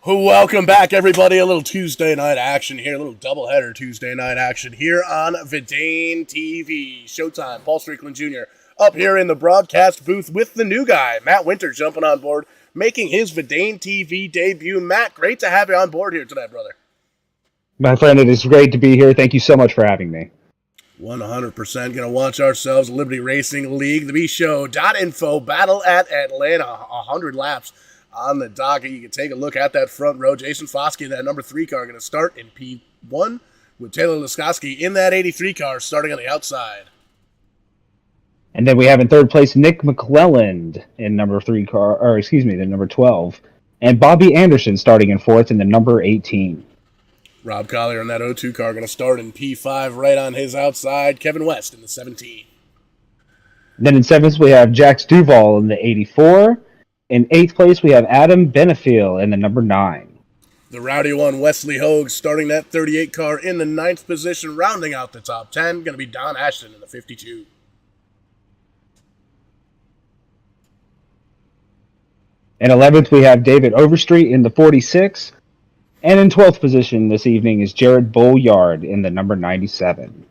Welcome back, everybody. A little Tuesday night action here, a little doubleheader Tuesday night action here on Vidane TV. Showtime, Paul Strickland Jr. up here in the broadcast booth with the new guy, Matt Winter, jumping on board, making his Vidane TV debut. Matt, great to have you on board here tonight, brother. My friend, it is great to be here. Thank you so much for having me. 100% going to launch ourselves Liberty Racing League, the bshow.info, battle at Atlanta, 100 laps on the docket. You can take a look at that front row. Jason Foskey, that number 3 car, going to start in P1 with Taylor Laskowski in that 83 car starting on the outside. And then we have in third place Nick McClelland in number 3 car, or excuse me, the number 12. And Bobby Anderson starting in fourth in the number 18. Rob Collier in that 02 car going to start in P5 right on his outside. Kevin West in the 17. Then in seventh we have Jax Duval in the 84. In eighth place we have Adam Benefiel in the number 9. The rowdy one, Wesley Hogue, starting that 38 car in the 9th position, rounding out the top 10. Going to be Don Ashton in the 52. In 11th we have David Overstreet in the 46. And in 12th position this evening is Jared Bolliard in the number 97.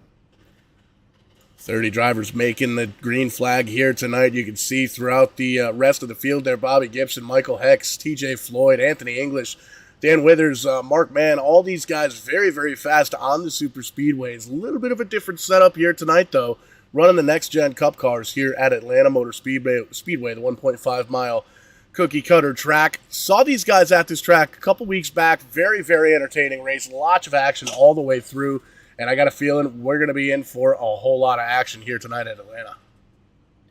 30 drivers making the green flag here tonight. You can see throughout the rest of the field there, Bobby Gibson, Michael Hex, TJ Floyd, Anthony English, Dan Withers, Mark Mann, all these guys very, very fast on the super speedways. A little bit of a different setup here tonight, though, running the next-gen Cup cars here at Atlanta Motor Speedway, the 1.5-mile cookie cutter track. Saw these guys at this track a couple weeks back. Very, very entertaining race. Lots of action all the way through. And I got a feeling we're going to be in for a whole lot of action here tonight at Atlanta.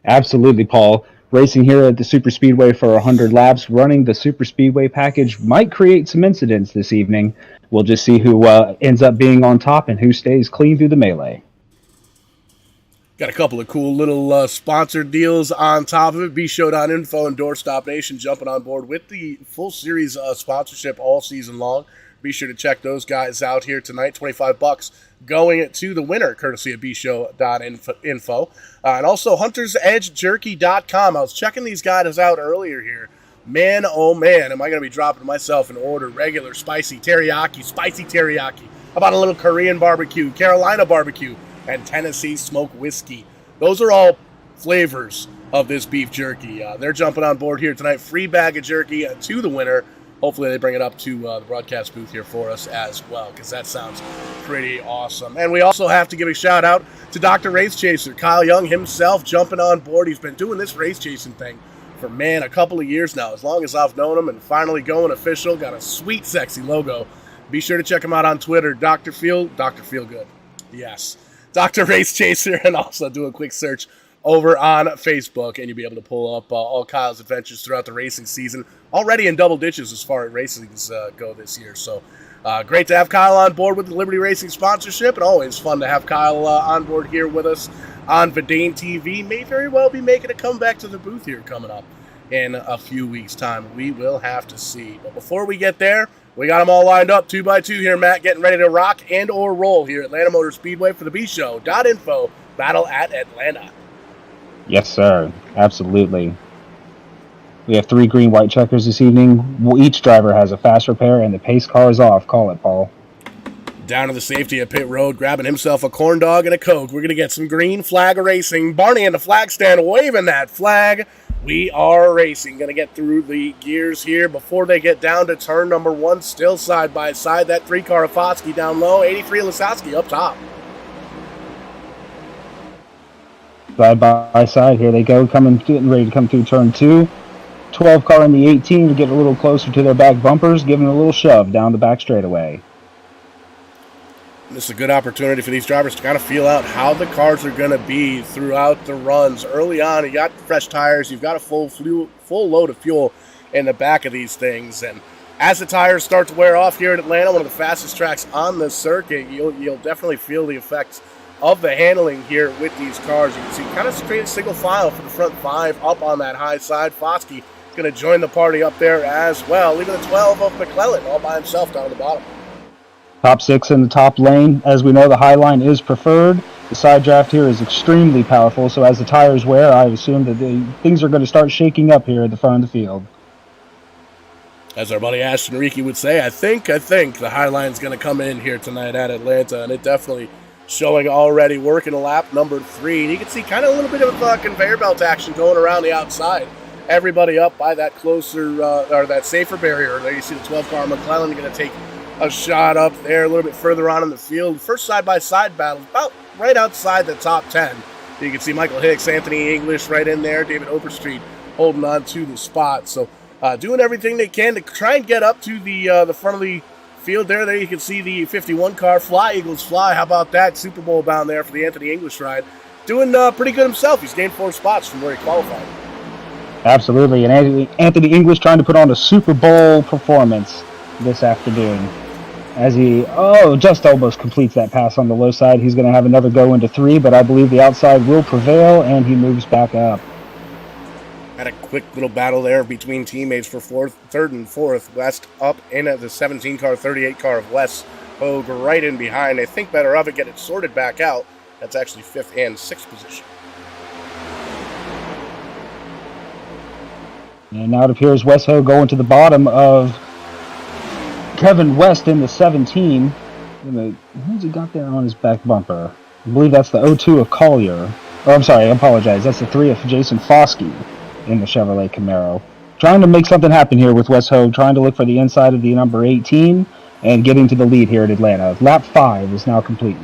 Absolutely, Paul. Racing here at the Super Speedway for 100 laps, running the Super Speedway package might create some incidents this evening. We'll just see who ends up being on top and who stays clean through the melee. Got a couple of cool little sponsored deals on top of it. bshow.info and Doorstop Nation jumping on board with the full series sponsorship all season long. Be sure to check those guys out here tonight. $25 going to the winner, courtesy of bshow.info. And also huntersedgejerky.com. I was checking these guys out earlier here. Man, oh man, am I going to be dropping myself an order. Regular, spicy teriyaki. How about a little Korean barbecue, Carolina barbecue, and Tennessee smoked whiskey. Those are all flavors of this beef jerky. They're jumping on board here tonight. Free bag of jerky to the winner. Hopefully they bring it up to the broadcast booth here for us as well, because that sounds pretty awesome. And we also have to give a shout out to Dr. Race Chaser, Kyle Young himself, jumping on board. He's been doing this race chasing thing for, man, a couple of years now, as long as I've known him, and finally going official. Got a sweet, sexy logo. Be sure to check him out on Twitter, Dr. Feelgood. Yes. Dr. Race Chaser, and also do a quick search over on Facebook, and you'll be able to pull up all Kyle's adventures throughout the racing season. Already in double digits as far as racings go this year. So great to have Kyle on board with the Liberty Racing sponsorship, and always fun to have Kyle on board here with us on Vidane TV. May very well be making a comeback to the booth here coming up in a few weeks' time. We will have to see. But before we get there, we got them all lined up 2x2 here, Matt, getting ready to rock and or roll here at Atlanta Motor Speedway for the bshow.info battle at Atlanta. Yes, sir. Absolutely. We have 3 green-white checkers this evening. Each driver has a fast repair, and the pace car is off. Call it, Paul. Down to the safety at pit road, grabbing himself a corn dog and a Coke. We're going to get some green flag racing. Barney in the flag stand waving that flag. We are racing. Going to get through the gears here before they get down to turn number 1. Still side by side. That 3-car of Foskey down low. 83 Lasowski up top. Side by side, here they go, getting ready to come through turn 2. 12 car in the 18 to get a little closer to their back bumpers, giving a little shove down the back straightaway. This is a good opportunity for these drivers to kind of feel out how the cars are going to be throughout the runs. Early on, you got fresh tires, you've got a full load of fuel in the back of these things, and as the tires start to wear off here at Atlanta, one of the fastest tracks on the circuit, you'll definitely feel the effects of the handling here with these cars. You can see kind of straight single file for the front 5 up on that high side. Foskey going to join the party up there as well, leaving the 12 of McClellan all by himself down at the bottom. Top 6 in the top lane. As we know, the high line is preferred. The side draft here is extremely powerful, so as the tires wear, I assume that things are going to start shaking up here at the front of the field. As our buddy Ashton Riki would say, I think the high line's going to come in here tonight at Atlanta, and it definitely showing already working lap number 3. And you can see kind of a little bit of conveyor belt action going around the outside. Everybody up by that closer, or that safer barrier. There you see the 12-car McClellan going to take a shot up there a little bit further on in the field. First side-by-side battle, about right outside the top 10. You can see Michael Hicks, Anthony English right in there, David Overstreet holding on to the spot. So doing everything they can to try and get up to the front of the field there. There you can see the 51 car Fly Eagles Fly. How about that? Super Bowl bound there for the Anthony English ride. Doing pretty good himself. He's gained 4 spots from where he qualified. Absolutely. And Anthony English trying to put on a Super Bowl performance this afternoon. As he, just almost completes that pass on the low side. He's going to have another go into 3, but I believe the outside will prevail, and he moves back up. Had a quick little battle there between teammates for 3rd and 4th. West up in at the 17 car, 38 car of Wes Hogue right in behind. They think better of it, get it sorted back out. That's actually 5th and 6th position. And now it appears Wes Hogue going to the bottom of Kevin West in the 17. Who's he got there on his back bumper? I believe that's the 02 of Collier. Oh, I'm sorry, I apologize. That's the 3 of Jason Foskey in the Chevrolet Camaro. Trying to make something happen here with Wes Hogue, trying to look for the inside of the number 18 and getting to the lead here at Atlanta. Lap 5 is now complete.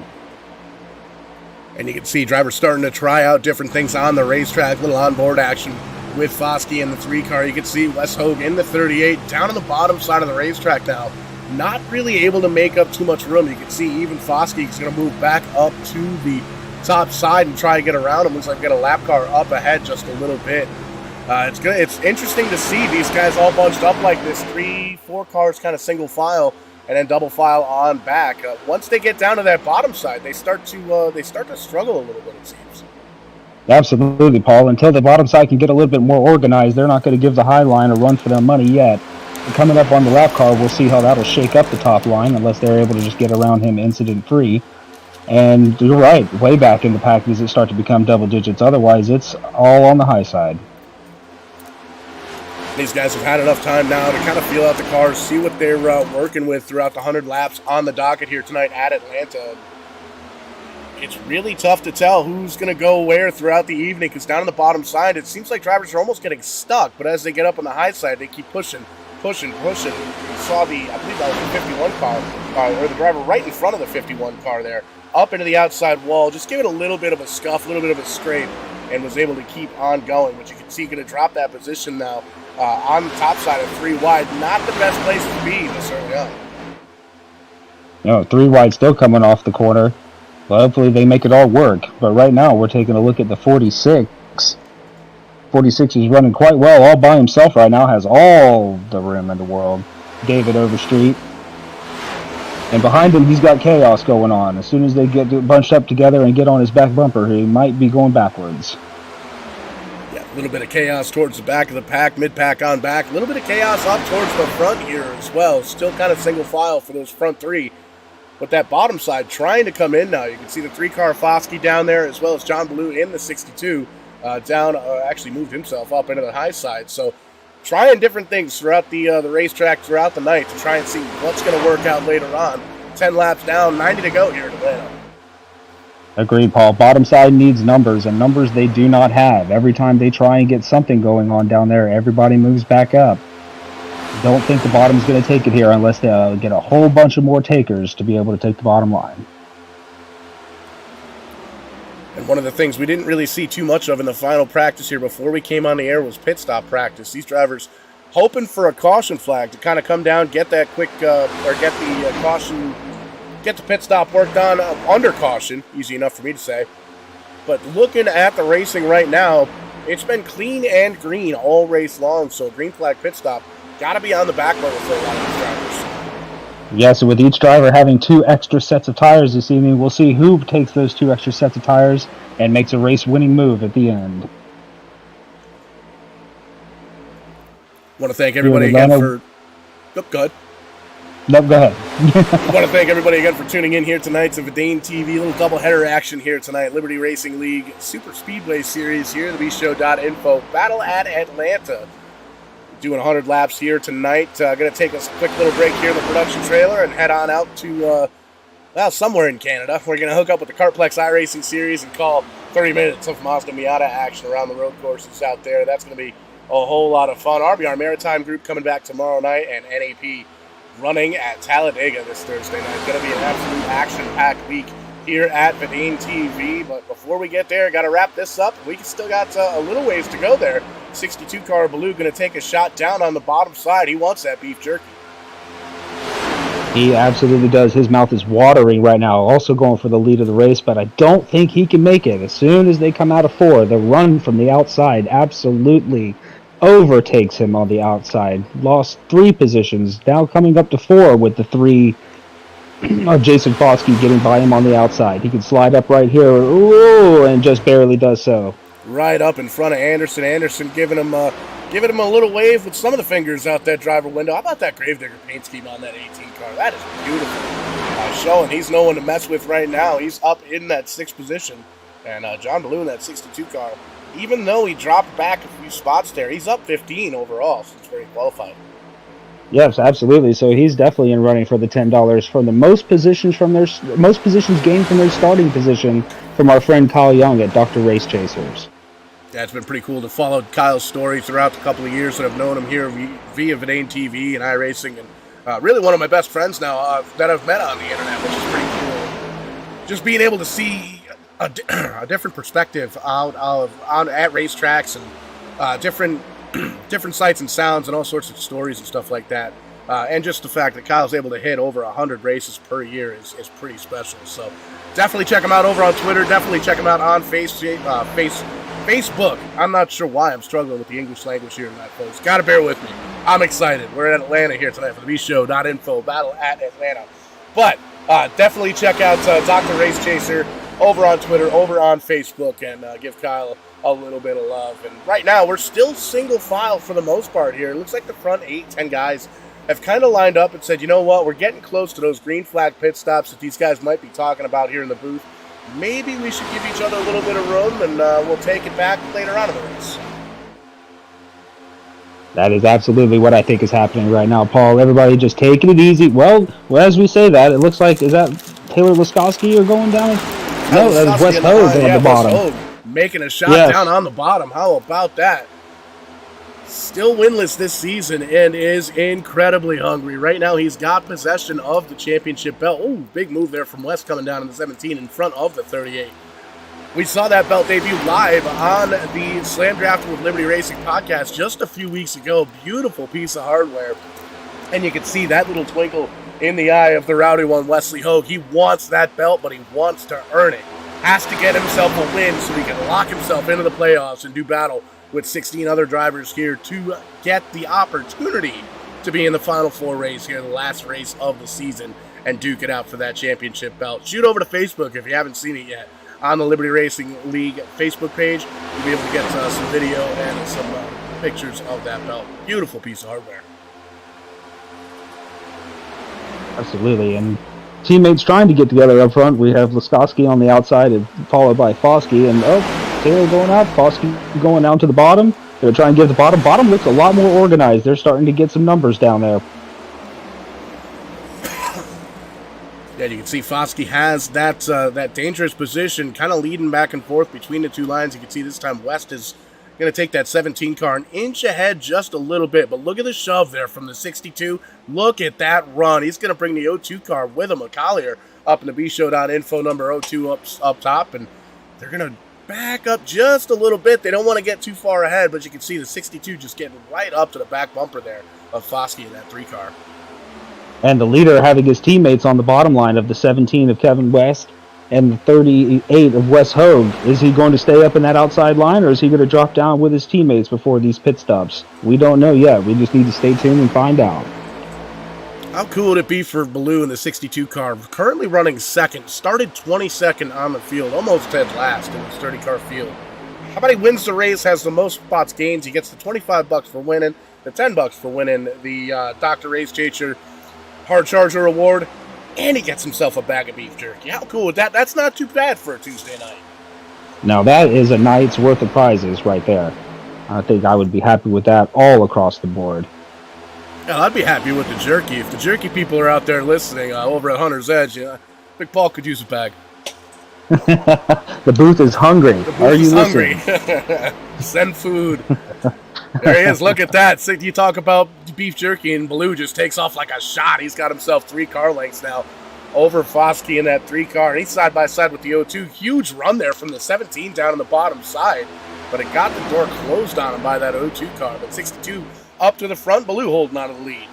And you can see drivers starting to try out different things on the racetrack, little onboard action with Foskey in the 3 car. You can see Wes Hogue in the 38, down on the bottom side of the racetrack now. Not really able to make up too much room. You can see even Foskey is going to move back up to the top side and try to get around him. Looks like we got a lap car up ahead just a little bit. It's interesting to see these guys all bunched up like this. 3-4 cars kind of single file and then double file on back. Once they get down to that bottom side, they start to struggle a little bit, it seems. Absolutely, Paul. Until the bottom side can get a little bit more organized, they're not going to give the high line a run for their money yet. And coming up on the lap car, we'll see how that'll shake up the top line unless they're able to just get around him incident-free. And you're right, way back in the pack does it start to become double digits. Otherwise, it's all on the high side. These guys have had enough time now to kind of feel out the cars, see what they're working with throughout the 100 laps on the docket here tonight at Atlanta. It's really tough to tell who's going to go where throughout the evening because down on the bottom side, it seems like drivers are almost getting stuck. But as they get up on the high side, they keep pushing. You saw I believe that was the 51 car, or the driver right in front of the 51 car there, up into the outside wall, just give it a little bit of a scuff, a little bit of a scrape, and was able to keep on going. But you can see going to drop that position now on the top side of 3 wide. Not the best place to be this early on. No, 3 wide still coming off the corner. Well, hopefully they make it all work. But right now we're taking a look at the 46. 46 is running quite well all by himself right now. Has all the room in the world. David Overstreet. And behind him, he's got chaos going on. As soon as they get bunched up together and get on his back bumper, he might be going backwards. Yeah, a little bit of chaos towards the back of the pack, mid-pack on back. A little bit of chaos up towards the front here as well. Still kind of single file for those front 3. But that bottom side trying to come in now. You can see the 3-car Foskey down there as well as John Blue in the 62. Actually moved himself up into the high side. So trying different things throughout the racetrack, throughout the night to try and see what's going to work out later on. 10 laps down, 90 to go here in Atlanta. Agreed, Paul. Bottom side needs numbers, and numbers they do not have. Every time they try and get something going on down there, everybody moves back up. Don't think the bottom's going to take it here unless they get a whole bunch of more takers to be able to take the bottom line. And one of the things we didn't really see too much of in the final practice here before we came on the air was pit stop practice. These drivers hoping for a caution flag to kind of come down, get that quick, or get the caution, get the pit stop worked on under caution. Easy enough for me to say. But looking at the racing right now, it's been clean and green all race long. So green flag pit stop got to be on the back burner for a lot of these drivers. Yes, with each driver having 2 extra sets of tires this evening, we'll see who takes those 2 extra sets of tires and makes a race-winning move at the end. Want to thank everybody again for... Oh, go ahead. No, go ahead. I want to thank everybody again for tuning in here tonight to Vidane TV. A little doubleheader action here tonight. Liberty Racing League Super Speedway Series here at the bshow.info. Battle at Atlanta. doing 100 laps here tonight. Going to take us a quick little break here in the production trailer and head on out to, somewhere in Canada. We're going to hook up with the Kartplex iRacing Series and call 30 minutes of Mazda Miata action around the road courses out there. That's going to be a whole lot of fun. RBR Maritime Group coming back tomorrow night, and NAP running at Talladega this Thursday night. It's going to be an absolute action-packed week here at Vidane TV. But before we get there, got to wrap this up. We still got a little ways to go there. 62 car Baloo going to take a shot down on the bottom side. He wants that beef jerky. He absolutely does. His mouth is watering right now, also going for the lead of the race, but I don't think he can make it. As soon as they come out of 4, the run from the outside absolutely overtakes him on the outside. Lost 3 positions, now coming up to 4 with the 3 of Jason Foskey getting by him on the outside. He can slide up right here, ooh, and just barely does so. Right up in front of Anderson. Anderson giving him a little wave with some of the fingers out that driver window. How about that Gravedigger paint scheme on that 18 car? That is beautiful. Showing he's no one to mess with right now. He's up in that 6th position. And John Ballou in that 62 car, even though he dropped back a few spots there, he's up 15 overall since very qualified. Yes, absolutely. So he's definitely in running for the $10 for the most positions gained from their starting position from our friend Kyle Young at Dr. Race Chasers. Yeah, it's been pretty cool to follow Kyle's story throughout the couple of years that I've known him here via Vidane TV and iRacing, and really one of my best friends now that I've met on the internet, which is pretty cool. Just being able to see a different perspective on at racetracks and different sights and sounds and all sorts of stories and stuff like that. And just the fact that Kyle's able to hit over 100 races per year is pretty special. So definitely check him out over on Twitter. Definitely check him out on Facebook. I'm not sure why I'm struggling with the English language here tonight, folks. Gotta bear with me. I'm excited. We're at Atlanta here tonight for the bshow.info battle at Atlanta. But definitely check out Dr. Race Chaser over on Twitter, over on Facebook, and give Kyle a little bit of love. And right now, we're still single file for the most part here. It looks like the front 8-10 guys have kind of lined up and said, you know what, we're getting close to those green flag pit stops that these guys might be talking about here in the booth. Maybe we should give each other a little bit of room, and we'll take it back later on in the race. That is absolutely what I think is happening right now, Paul. Everybody just taking it easy. Well, as we say that, it looks like, is that Taylor Laskowski you're going down? No, that's Wes Hogue on the bottom. Wes Hogue making a shot down on the bottom. How about that? Still winless this season and is incredibly hungry. Right now, he's got possession of the championship belt. Ooh, big move there from West coming down in the 17 in front of the 38. We saw that belt debut live on the Slam Drafting with Liberty Racing podcast just a few weeks ago. Beautiful piece of hardware. And you can see that little twinkle in the eye of the rowdy one, Wesley Hogue. He wants that belt, but he wants to earn it. Has to get himself a win so he can lock himself into the playoffs and do battle with 16 other drivers here to get the opportunity to be in the Final Four race here, the last race of the season, and duke it out for that championship belt. Shoot over to Facebook if you haven't seen it yet. On the Liberty Racing League Facebook page, you'll be able to get some video and some pictures of that belt. Beautiful piece of hardware. Absolutely, and teammates trying to get together up front. We have Laskowski on the outside, and followed by Foskey, and Taylor going out, Foskey going down to the bottom. They're trying to get the bottom. Bottom looks a lot more organized. They're starting to get some numbers down there. Yeah, you can see Foskey has that dangerous position, kind of leading back and forth between the two lines. You can see this time West is going to take that 17 car an inch ahead just a little bit. But look at the shove there from the 62. Look at that run. He's going to bring the 02 car with him. A Collier up in the bshow.info number 02 up top. And they're going to back up just a little bit. They don't want to get too far ahead, but you can see the 62 just getting right up to the back bumper there of Foskey in that 3 car. And the leader having his teammates on the bottom line of the 17 of Kevin West and the 38 of Wes Hogue. Is he going to stay up in that outside line, or is he going to drop down with his teammates before these pit stops? We don't know yet. We just need to stay tuned and find out. How cool would it be for Ballou in the 62 car? Currently running second, started 22nd on the field, almost dead last in this 30 car field. How about he wins the race, has the most spots gains? He gets the $25 for winning, the $10 for winning the Dr. Race Chaser Hard Charger Award, and he gets himself a bag of beef jerky. How cool is that? That's not too bad for a Tuesday night. Now that is a night's worth of prizes right there. I think I would be happy with that all across the board. Yeah, I'd be happy with the jerky. If the jerky people are out there listening over at Hunter's Edge, Big Paul could use a bag. The booth is hungry. The Are booth you is hungry. listening? Send food. There he is. Look at that. So you talk about beef jerky, and Baloo just takes off like a shot. He's got himself 3 car lengths now over Foskey in that 3 car. He's side by side with the 0-2. Huge run there from the 17 down on the bottom side, but it got the door closed on him by that 0-2 car. But 62 up to the front. Baloo holding on to the lead.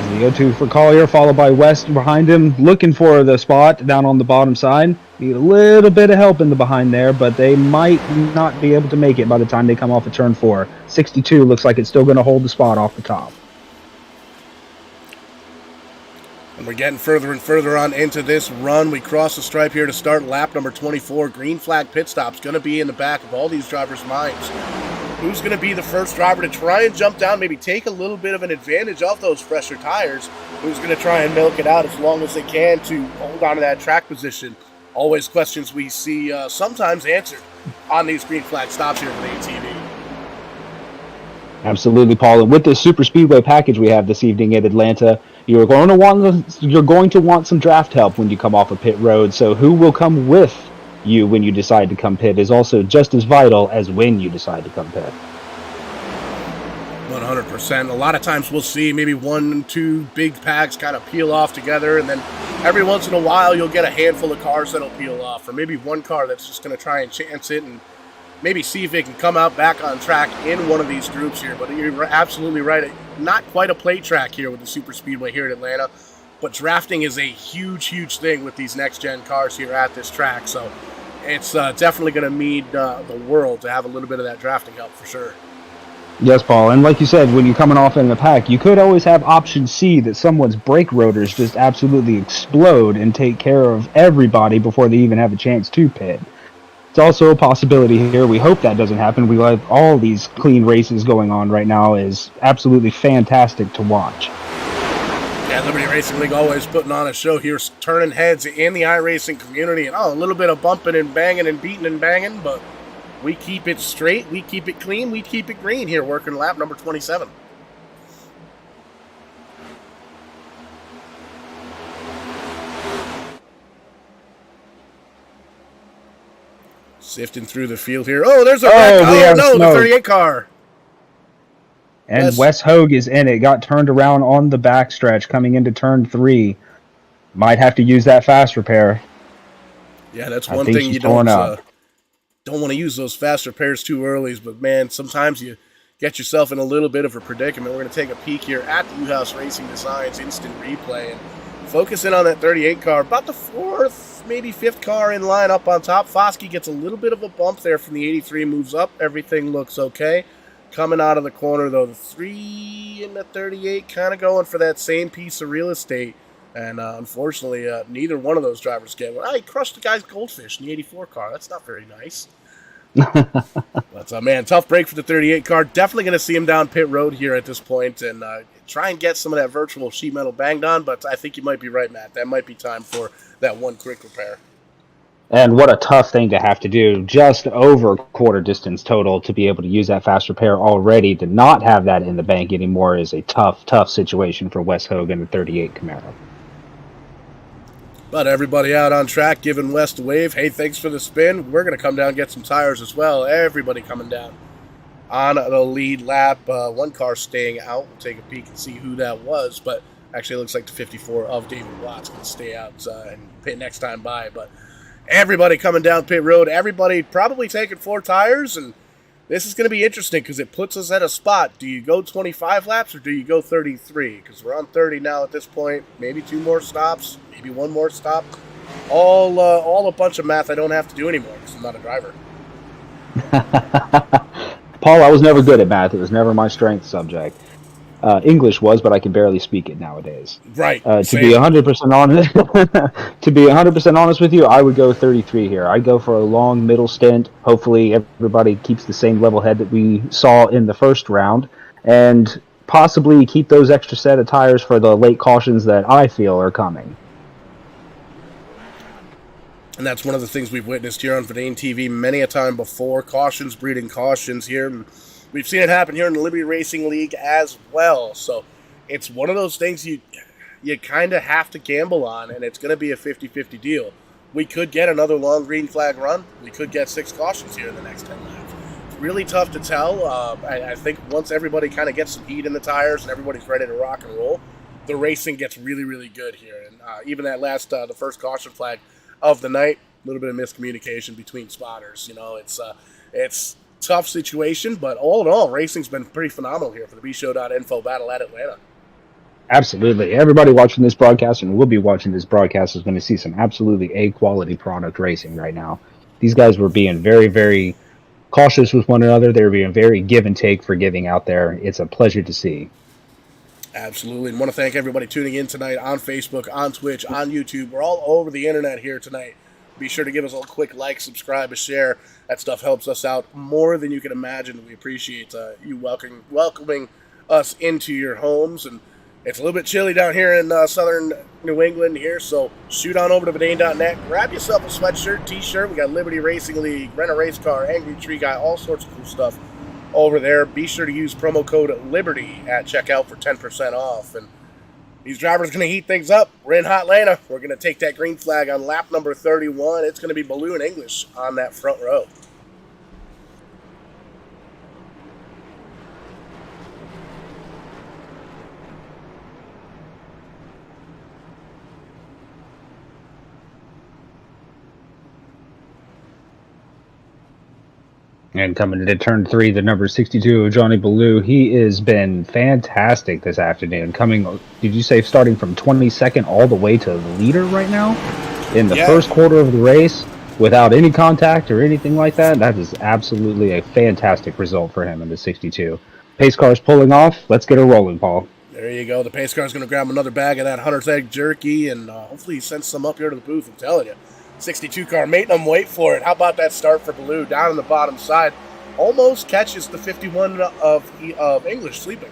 The 0-2 for Collier, followed by West behind him, looking for the spot down on the bottom side. Need a little bit of help in the behind there, but they might not be able to make it by the time they come off of turn 4. 62 looks like it's still going to hold the spot off the top. And we're getting further and further on into this run. We cross the stripe here to start lap number 24. Green flag pit stop's going to be in the back of all these drivers' minds. Who's going to be the first driver to try and jump down, maybe take a little bit of an advantage of those fresher tires? Who's going to try and milk it out as long as they can to hold on to that track position? Always questions we see sometimes answered on these green flag stops here for the ATV. Absolutely, Paul. And with this super speedway package we have this evening at Atlanta, you're going to want some draft help when you come off a pit road. So who will come with you when you decide to come pit is also just as vital as when you decide to come pit. 100%. A lot of times we'll see maybe 1-2 big packs kind of peel off together, and then every once in a while you'll get a handful of cars that'll peel off, or maybe one car that's just going to try and chance it and maybe see if it can come out back on track in one of these groups here. But you're absolutely right. Not quite a plate track here with the super speedway here at Atlanta, but drafting is a huge, huge thing with these next-gen cars here at this track. So it's definitely going to mean the world to have a little bit of that drafting help for sure. Yes, Paul. And like you said, when you're coming off in a pack, you could always have option C, that someone's brake rotors just absolutely explode and take care of everybody before they even have a chance to pit. It's also a possibility here. We hope that doesn't happen. We like all these clean races going on right now is absolutely fantastic to watch. Yeah, Liberty Racing League always putting on a show here, turning heads in the iRacing community. And a little bit of bumping and banging and beating and banging, but we keep it straight, we keep it clean, we keep it green here, working lap number 27. Sifting through the field here. Oh, there's a wreck. Oh, no, the 38 car. And yes. Wes Hogue is in it. Got turned around on the backstretch coming into turn 3. Might have to use that fast repair. Yeah, that's one thing you don't want to use those fast repairs too early. But, man, sometimes you get yourself in a little bit of a predicament. We're going to take a peek here at the U-House Racing Designs instant replay and focus in on that 38 car. About the 4th, maybe 5th car in line up on top. Foskey gets a little bit of a bump there from the 83, moves up. Everything looks okay. Coming out of the corner, though, the 3 and the 38 kind of going for that same piece of real estate. And unfortunately, neither one of those drivers get one. He crushed the guy's goldfish in the 84 car. That's not very nice. But, man, tough break for the 38 car. Definitely going to see him down pit road here at this point and try and get some of that virtual sheet metal banged on. But I think you might be right, Matt. That might be time for that one quick repair. And what a tough thing to have to do, just over quarter distance total to be able to use that fast repair already. To not have that in the bank anymore is a tough, tough situation for Wes Hogue and the 38 Camaro. But everybody out on track giving West a wave. Hey, thanks for the spin. We're going to come down and get some tires as well. Everybody coming down on the lead lap. One car staying out. We'll take a peek and see who that was. But actually it looks like the 54 of David Watt's going to stay out and pit next time by. But everybody coming down pit road. Everybody probably taking 4 tires. And this is going to be interesting because it puts us at a spot. Do you go 25 laps or do you go 33? Because we're on 30 now at this point. Maybe 2 more stops. Maybe 1 more stop. All a bunch of math I don't have to do anymore because I'm not a driver. Paul, I was never good at math. It was never my strength subject. English was, but I can barely speak it nowadays. Right. To be 100% honest, to be 100% honest with you, I would go 33 here. I'd go for a long middle stint. Hopefully, everybody keeps the same level head that we saw in the first round, and possibly keep those extra set of tires for the late cautions that I feel are coming. And that's one of the things we've witnessed here on Verdane TV many a time before. Cautions breeding cautions here. And we've seen it happen here in the Liberty Racing League as well. So it's one of those things you kind of have to gamble on, and it's going to be a 50-50 deal. We could get another long green flag run. We could get 6 cautions here in the next 10 laps. It's really tough to tell. I think once everybody kind of gets some heat in the tires and everybody's ready to rock and roll, the racing gets really, really good here. And even that the first caution flag of the night, a little bit of miscommunication between spotters. It's tough situation, but all in all, racing's been pretty phenomenal here for the bshow.info battle at Atlanta. Absolutely. Everybody watching this broadcast and will be watching this broadcast is going to see some absolutely A-quality product racing right now. These guys were being very, very cautious with one another. They were being very give and take for giving out there. It's a pleasure to see. Absolutely. And want to thank everybody tuning in tonight on Facebook, on Twitch, on YouTube. We're all over the internet here tonight. Be sure to give us a quick like, subscribe, a share. That stuff helps us out more than you can imagine. We appreciate you welcoming us into your homes. And it's a little bit chilly down here in southern New England here, so shoot on over to Verdane.net. Grab yourself a sweatshirt, t-shirt. We got Liberty Racing League, Rent a Race Car, Angry Tree Guy, all sorts of cool stuff over there. Be sure to use promo code LIBERTY at checkout for 10% off. And these drivers are going to heat things up. We're in Hot Atlanta. We're going to take that green flag on lap number 31. It's going to be Baloo and English on that front row. And coming into turn 3, the number 62, Johnny Baloo. He has been fantastic this afternoon. Did you say starting from 22nd all the way to the leader right now? In the first quarter of the race, without any contact or anything like that? That is absolutely a fantastic result for him in the 62. Pace car's pulling off. Let's get her rolling, Paul. There you go. The pace car's going to grab another bag of that Hunter's Egg jerky, and hopefully he sends some up here to the booth. I'm telling you. 62 car making them wait for it. How about that start for Baloo down on the bottom side? Almost catches the 51 of English sleeping.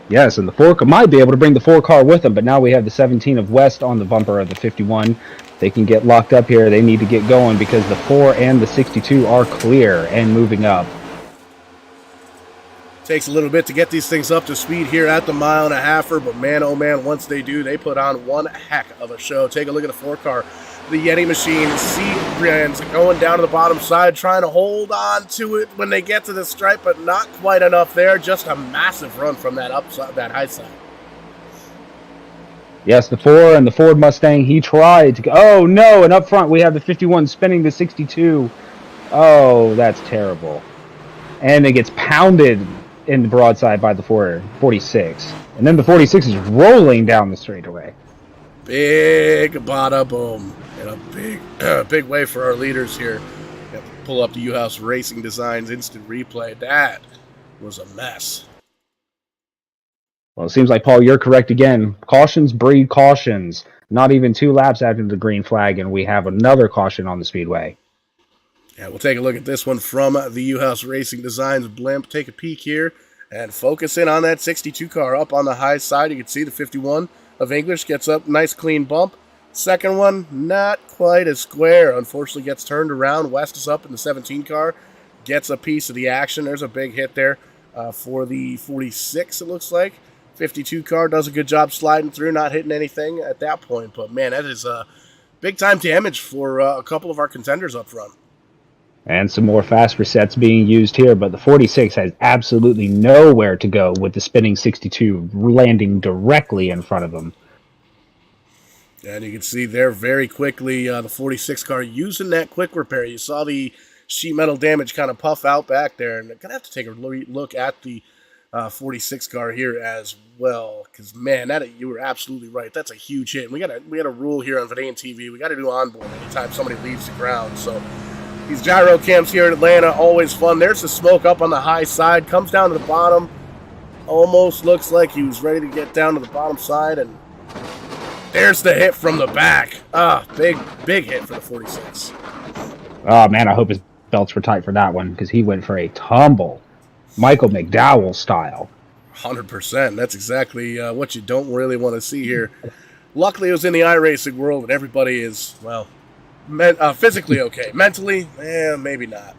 Yes, and the 4 might be able to bring the 4 car with them, but now we have the 17 of West on the bumper of the 51. They can get locked up here. They need to get going because the 4 and the 62 are clear and moving up. Takes a little bit to get these things up to speed here at the mile and a halfer, but man, oh man, once they do, they put on one heck of a show. Take a look at the 4 car. The Yeti machine, C-Brands going down to the bottom side, trying to hold on to it when they get to the stripe, but not quite enough there. Just a massive run from that upside, that high side. Yes, the 4 and the Ford Mustang, he tried to go. Oh no, and up front we have the 51 spinning the 62. Oh, that's terrible. And it gets pounded in the broadside by the 46. And then the 46 is rolling down the straightaway. Big bada boom. And a big way for our leaders here. Have to pull up the U-House Racing Designs instant replay. That was a mess. Well, it seems like, Paul, you're correct again. Cautions breed cautions. Not even 2 laps after the green flag, and we have another caution on the speedway. Yeah, we'll take a look at this one from the U-House Racing Designs blimp. Take a peek here and focus in on that 62 car up on the high side. You can see the 51 of English gets up, nice clean bump. Second one, not quite as square. Unfortunately, gets turned around. West is up in the 17 car, gets a piece of the action. There's a big hit there for the 46, it looks like. 52 car does a good job sliding through, not hitting anything at that point. But, man, that is big-time damage for a couple of our contenders up front. And some more fast resets being used here, but the 46 has absolutely nowhere to go with the spinning 62 landing directly in front of them. And you can see there very quickly the 46 car using that quick repair. You saw the sheet metal damage kind of puff out back there, and I'm going to have to take a look at the 46 car here as well, because, man, you were absolutely right. That's a huge hit. And we got a rule here on Verdane TV. We got to do onboard anytime somebody leaves the ground, so... These gyro cams here in Atlanta, always fun. There's the smoke up on the high side. Comes down to the bottom. Almost looks like he was ready to get down to the bottom side. And there's the hit from the back. Big hit for the 46. Oh, man, I hope his belts were tight for that one because he went for a tumble. Michael McDowell style. 100%. That's exactly what you don't really want to see here. Luckily, it was in the iRacing world, and everybody is, well, physically okay. Mentally, maybe not.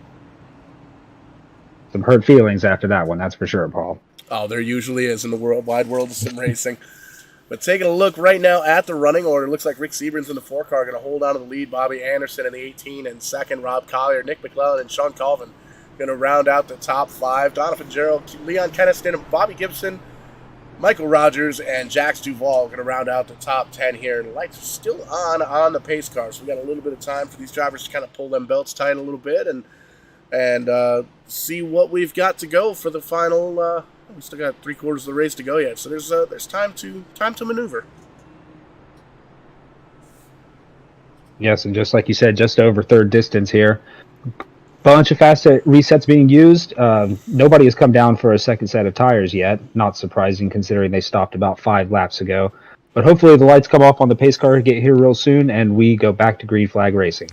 Some hurt feelings after that one, that's for sure, Paul. Oh, there usually is in the wide world of sim racing. But taking a look right now at the running order, looks like Rick Sebren's in the 4 car, going to hold on to the lead. Bobby Anderson in the 18 and second. Rob Collier, Nick McClellan, and Sean Colvin going to round out the top 5. Donovan Gerald, Leon Kenniston, Bobby Gibson, Michael Rogers, and Jax Duvall going to round out the top 10 here. And the lights are still on the pace car, so we got a little bit of time for these drivers to kind of pull them belts tight a little bit and see what we've got to go for the final. We still got 3/4 of the race to go yet, so there's time to maneuver. Yes, and just like you said, just over third distance here. Bunch of fast resets being used. Nobody has come down for a second set of tires yet. Not surprising considering they stopped about 5 laps ago. But hopefully the lights come off on the pace car, get here real soon, and we go back to green flag racing.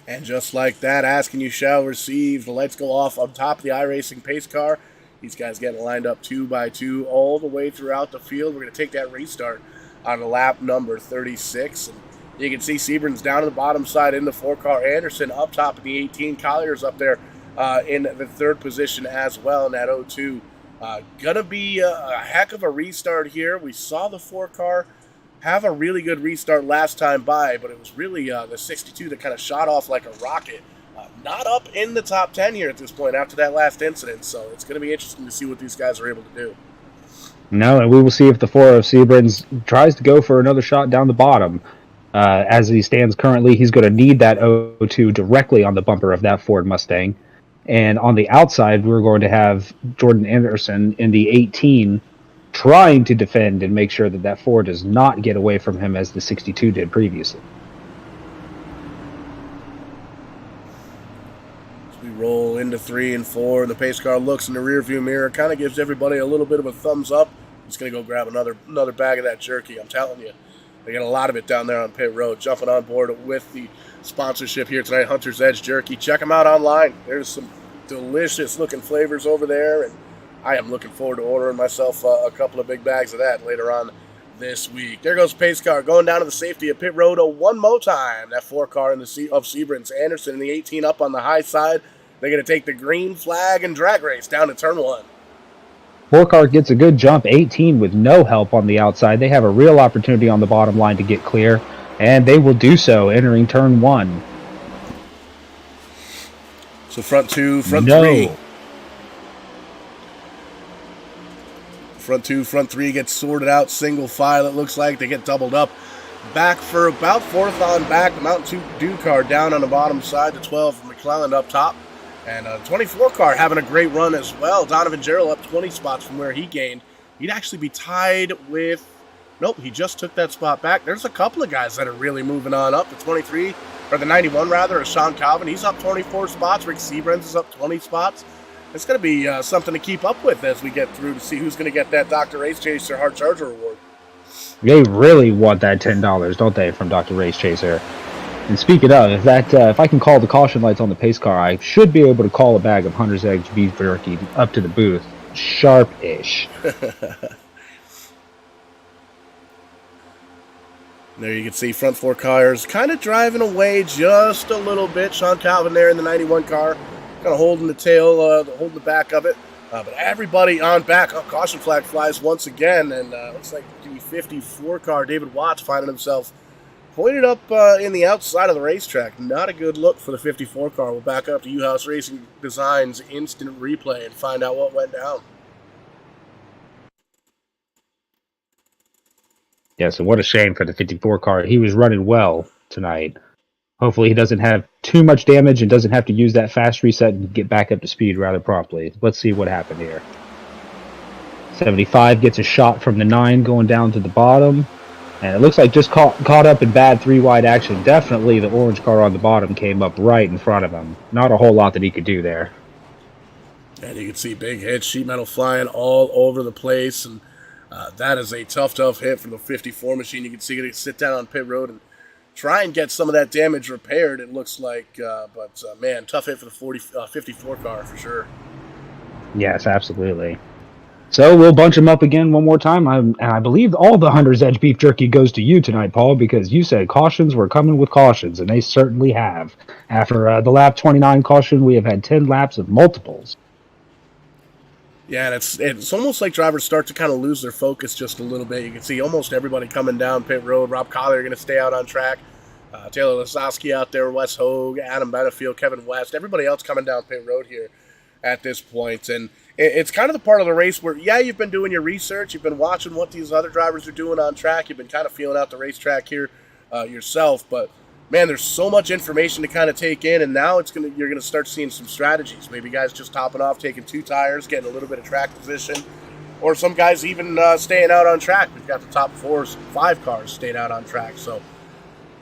And just like that, ask and you shall receive. The lights go off on top of the iRacing pace car. These guys getting lined up 2 by 2 all the way throughout the field. We're going to take that restart on lap number 36. And you can see Sebren's down to the bottom side in the 4 car. Anderson up top in the 18. Collier's up there in the 3rd position as well in that 02. Gonna be a heck of a restart here. We saw the 4 car have a really good restart last time by, but it was really the 62 that kind of shot off like a rocket. Not up in the top 10 here at this point after that last incident, so it's going to be interesting to see what these guys are able to do. No, and we will see if the 4 of Sebren's tries to go for another shot down the bottom. As he stands currently, he's going to need that 02 directly on the bumper of that Ford Mustang. And on the outside, we're going to have Jordan Anderson in the 18 trying to defend and make sure that that Ford does not get away from him as the 62 did previously. As we roll into 3 and 4, and the pace car looks in the rearview mirror, kind of gives everybody a little bit of a thumbs up. He's going to go grab another bag of that jerky. I'm telling you, they got a lot of it down there on pit road. Jumping on board with the sponsorship here tonight, Hunter's Edge Jerky. Check them out online. There's some delicious looking flavors over there, and I am looking forward to ordering myself a couple of big bags of that later on this week. There goes pace car going down to the safety of pit road one more time. That 4 car in the of Sebren's. Anderson in the 18 up on the high side. They're going to take the green flag and drag race down to turn 1. 4 car gets a good jump, 18 with no help on the outside. They have a real opportunity on the bottom line to get clear, and they will do so entering turn 1. So front 2, front 3. Front 2, front 3 gets sorted out. Single file, it looks like. They get doubled up. Back for about 4th on back. The Mountain Dew car down on the bottom side. The 12 from McClellan up top. And 24 car having a great run as well. Donovan Gerald up 20 spots from where he gained. He'd actually be tied with... Nope, he just took that spot back. There's a couple of guys that are really moving on up. The 23, or the 91 rather, is Sean Calvin. He's up 24 spots. Rick Sebren's is up 20 spots. It's going to be something to keep up with as we get through to see who's going to get that Dr. Race Chaser Hard Charger Award. They really want that $10, don't they, from Dr. Race Chaser? And speaking of, if I can call the caution lights on the pace car, I should be able to call a bag of Hunter's Edge beef jerky up to the booth. Sharp-ish. There you can see front 4 cars kind of driving away just a little bit. Sean Calvin there in the 91 car. Kind of holding the tail, holding the back of it. But everybody on back. Oh, caution flag flies once again. And looks like the 54 car, David Watts, finding himself pointed up in the outside of the racetrack. Not a good look for the 54 car. We'll back up to U-House Racing Design's instant replay and find out what went down. Yeah, so what a shame for the 54 car. He was running well tonight. Hopefully he doesn't have too much damage and doesn't have to use that fast reset and get back up to speed rather promptly. Let's see what happened here. 75 gets a shot from the 9 going down to the bottom. And it looks like just caught up in bad 3-wide action. Definitely the orange car on the bottom came up right in front of him. Not a whole lot that he could do there. And you can see big hits, sheet metal flying all over the place. And that is a tough hit from the 54 machine. You can see it sit down on pit road and try and get some of that damage repaired, it looks like. But man, tough hit for the 54 car for sure. Yes, absolutely. So we'll bunch them up again one more time. I believe all the Hunter's Edge beef jerky goes to you tonight, Paul, because you said cautions were coming with cautions, and they certainly have. After the lap 29 caution, we have had 10 laps of multiples. Yeah, and it's almost like drivers start to kind of lose their focus just a little bit. You can see almost everybody coming down pit road. Rob Collier going to stay out on track. Taylor Lasowski out there, Wes Hogue, Adam Benefield, Kevin West, everybody else coming down pit road here at this point. And it's kind of the part of the race where, yeah, you've been doing your research, you've been watching what these other drivers are doing on track, you've been kind of feeling out the racetrack here yourself, but man, there's so much information to kind of take in, and now you're gonna start seeing some strategies. Maybe guys just topping off, taking 2 tires, getting a little bit of track position, or some guys even staying out on track. We've got the top 5 cars stayed out on track, so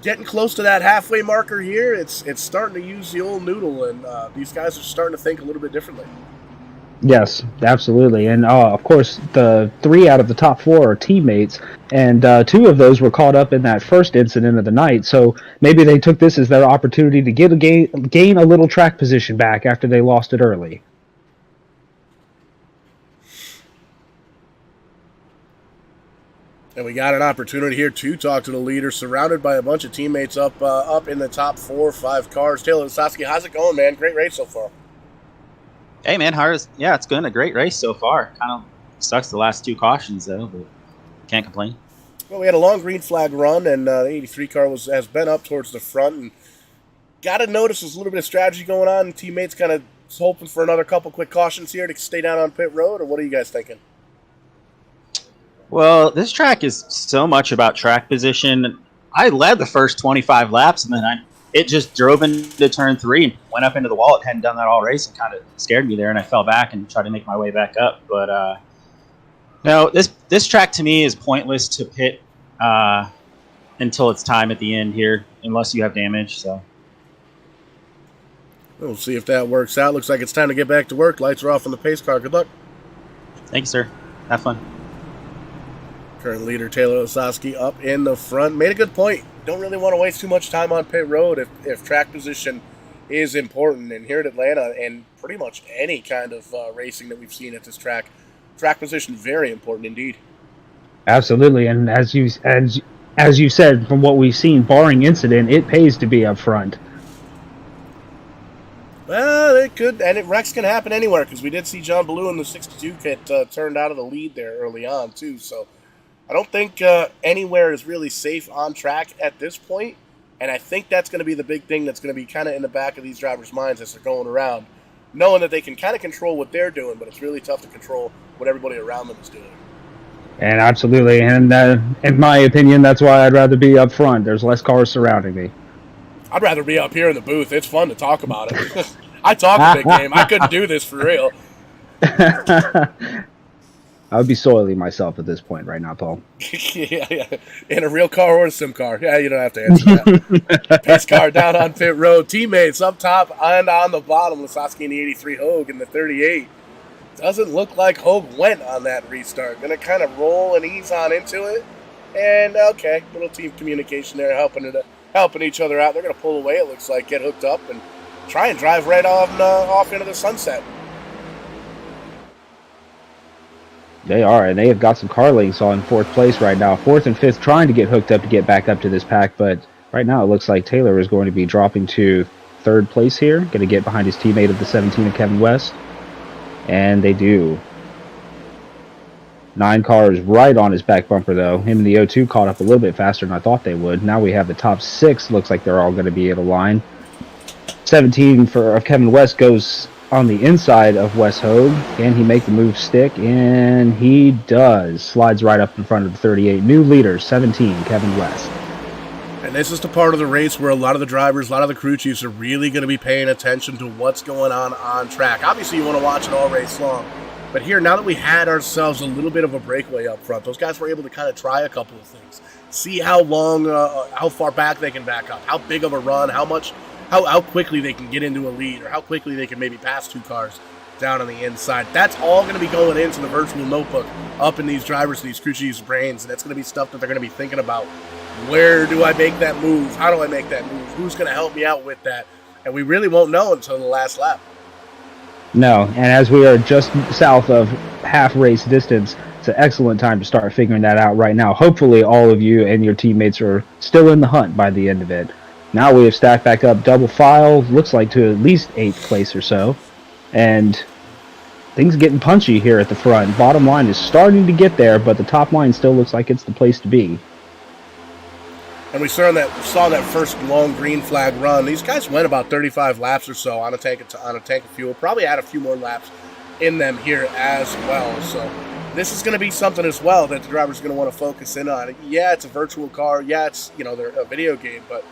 getting close to that halfway marker here. It's starting to use the old noodle, and these guys are starting to think a little bit differently. Yes, absolutely. And of course, the 3 out of the top 4 are teammates, and 2 of those were caught up in that first incident of the night. So maybe they took this as their opportunity to gain a little track position back after they lost it early. And we got an opportunity here to talk to the leader, surrounded by a bunch of teammates up in the top 4 or 5 cars. Taylor Lasowski, how's it going, man? Great race so far. Hey, man, it's been a great race so far. Kind of sucks the last 2 cautions, though, but can't complain. Well, we had a long green flag run, and the 83 car has been up towards the front, and got to notice there's a little bit of strategy going on, and teammates kind of hoping for another couple quick cautions here to stay down on pit road, or what are you guys thinking? Well, this track is so much about track position. I led the first 25 laps, and then it just drove into turn 3 and went up into the wall. It hadn't done that all race and kind of scared me there, and I fell back and tried to make my way back up. But no, this track to me is pointless to pit until it's time at the end here, unless you have damage. So we'll see if that works out. Looks like it's time to get back to work. Lights are off on the pace car. Good luck. Thanks, sir. Have fun. Current leader Taylor Lasowski up in the front. Made a good point. Don't really want to waste too much time on pit road if track position is important. And here at Atlanta, and pretty much any kind of racing that we've seen at this track position very important indeed. Absolutely, and as you said, from what we've seen, barring incident, it pays to be up front. Well, it could, and wrecks can happen anywhere, because we did see John Ballou in the 62 get turned out of the lead there early on too. So I don't think anywhere is really safe on track at this point, and I think that's going to be the big thing that's going to be kind of in the back of these drivers' minds as they're going around, knowing that they can kind of control what they're doing, but it's really tough to control what everybody around them is doing. And absolutely, and in my opinion, that's why I'd rather be up front. There's less cars surrounding me. I'd rather be up here in the booth. It's fun to talk about it. I talk a big game. I couldn't do this for real. I would be soiling myself at this point right now, Paul. yeah. In a real car or a sim car? Yeah, you don't have to answer that. Pace car down on pit road. Teammates up top and on the bottom. Lasowski in the 83, Hogue in the 38. Doesn't look like Hogue went on that restart. Going to kind of roll and ease on into it. And, okay, little team communication there helping each other out. They're going to pull away, it looks like, get hooked up, and try and drive right off into the sunset. They are, and they have got some car links on 4th place right now. 4th and 5th trying to get hooked up to get back up to this pack, but right now it looks like Taylor is going to be dropping to 3rd place here. Going to get behind his teammate of the 17 of Kevin West. And they do. 9 cars right on his back bumper, though. Him and the O2 caught up a little bit faster than I thought they would. Now we have the top 6. Looks like they're all going to be at a line. 17 of Kevin West goes on the inside of Wes Hogue. Can he make the move stick? And he does. Slides right up in front of the 38. New leader, 17, Kevin West. And this is the part of the race where a lot of the drivers, a lot of the crew chiefs are really going to be paying attention to what's going on track. Obviously, you want to watch it all race long. But here, now that we had ourselves a little bit of a breakaway up front, those guys were able to kind of try a couple of things. See how long, how far back they can back up, how big of a run, how quickly they can get into a lead, or how quickly they can maybe pass 2 cars down on the inside. That's all going to be going into the virtual notebook up in these drivers, these crew chiefs' brains, and that's going to be stuff that they're going to be thinking about. Where do I make that move? How do I make that move? Who's going to help me out with that? And we really won't know until the last lap. No, and as we are just south of half race distance. It's an excellent time to start figuring that out right now. Hopefully, all of you and your teammates are still in the hunt by the end of it. Now we have stacked back up double file, looks like to at least 8th place or so. And things getting punchy here at the front. Bottom line is starting to get there, but the top line still looks like it's the place to be. And we saw that first long green flag run. These guys went about 35 laps or so on a tank of fuel. Probably add a few more laps in them here as well. So this is going to be something as well that the driver's going to want to focus in on. Yeah, it's a virtual car. Yeah, it's they're a video game, but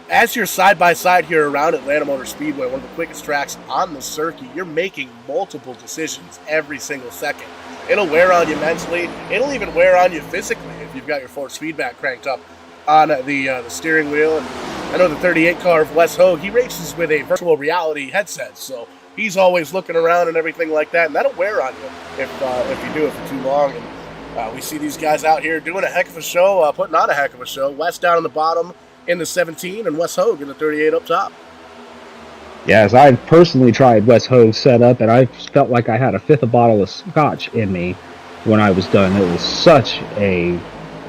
as you're side by side here around Atlanta Motor Speedway, one of the quickest tracks on the circuit, you're making multiple decisions every single second. It'll wear on you mentally. It'll even wear on you physically if you've got your force feedback cranked up on the steering wheel. And I know the 38 car of Wes Hogue, he races with a virtual reality headset, so he's always looking around and everything like that, and that'll wear on you if you do it for too long. And we see these guys out here doing a heck of a show, putting on a heck of a show. Wes down on the bottom in the 17, and Wes Hogue in the 38 up top. Yes, I've personally tried Wes Hogue's setup, and I felt like I had a fifth of bottle of scotch in me when I was done. It was such a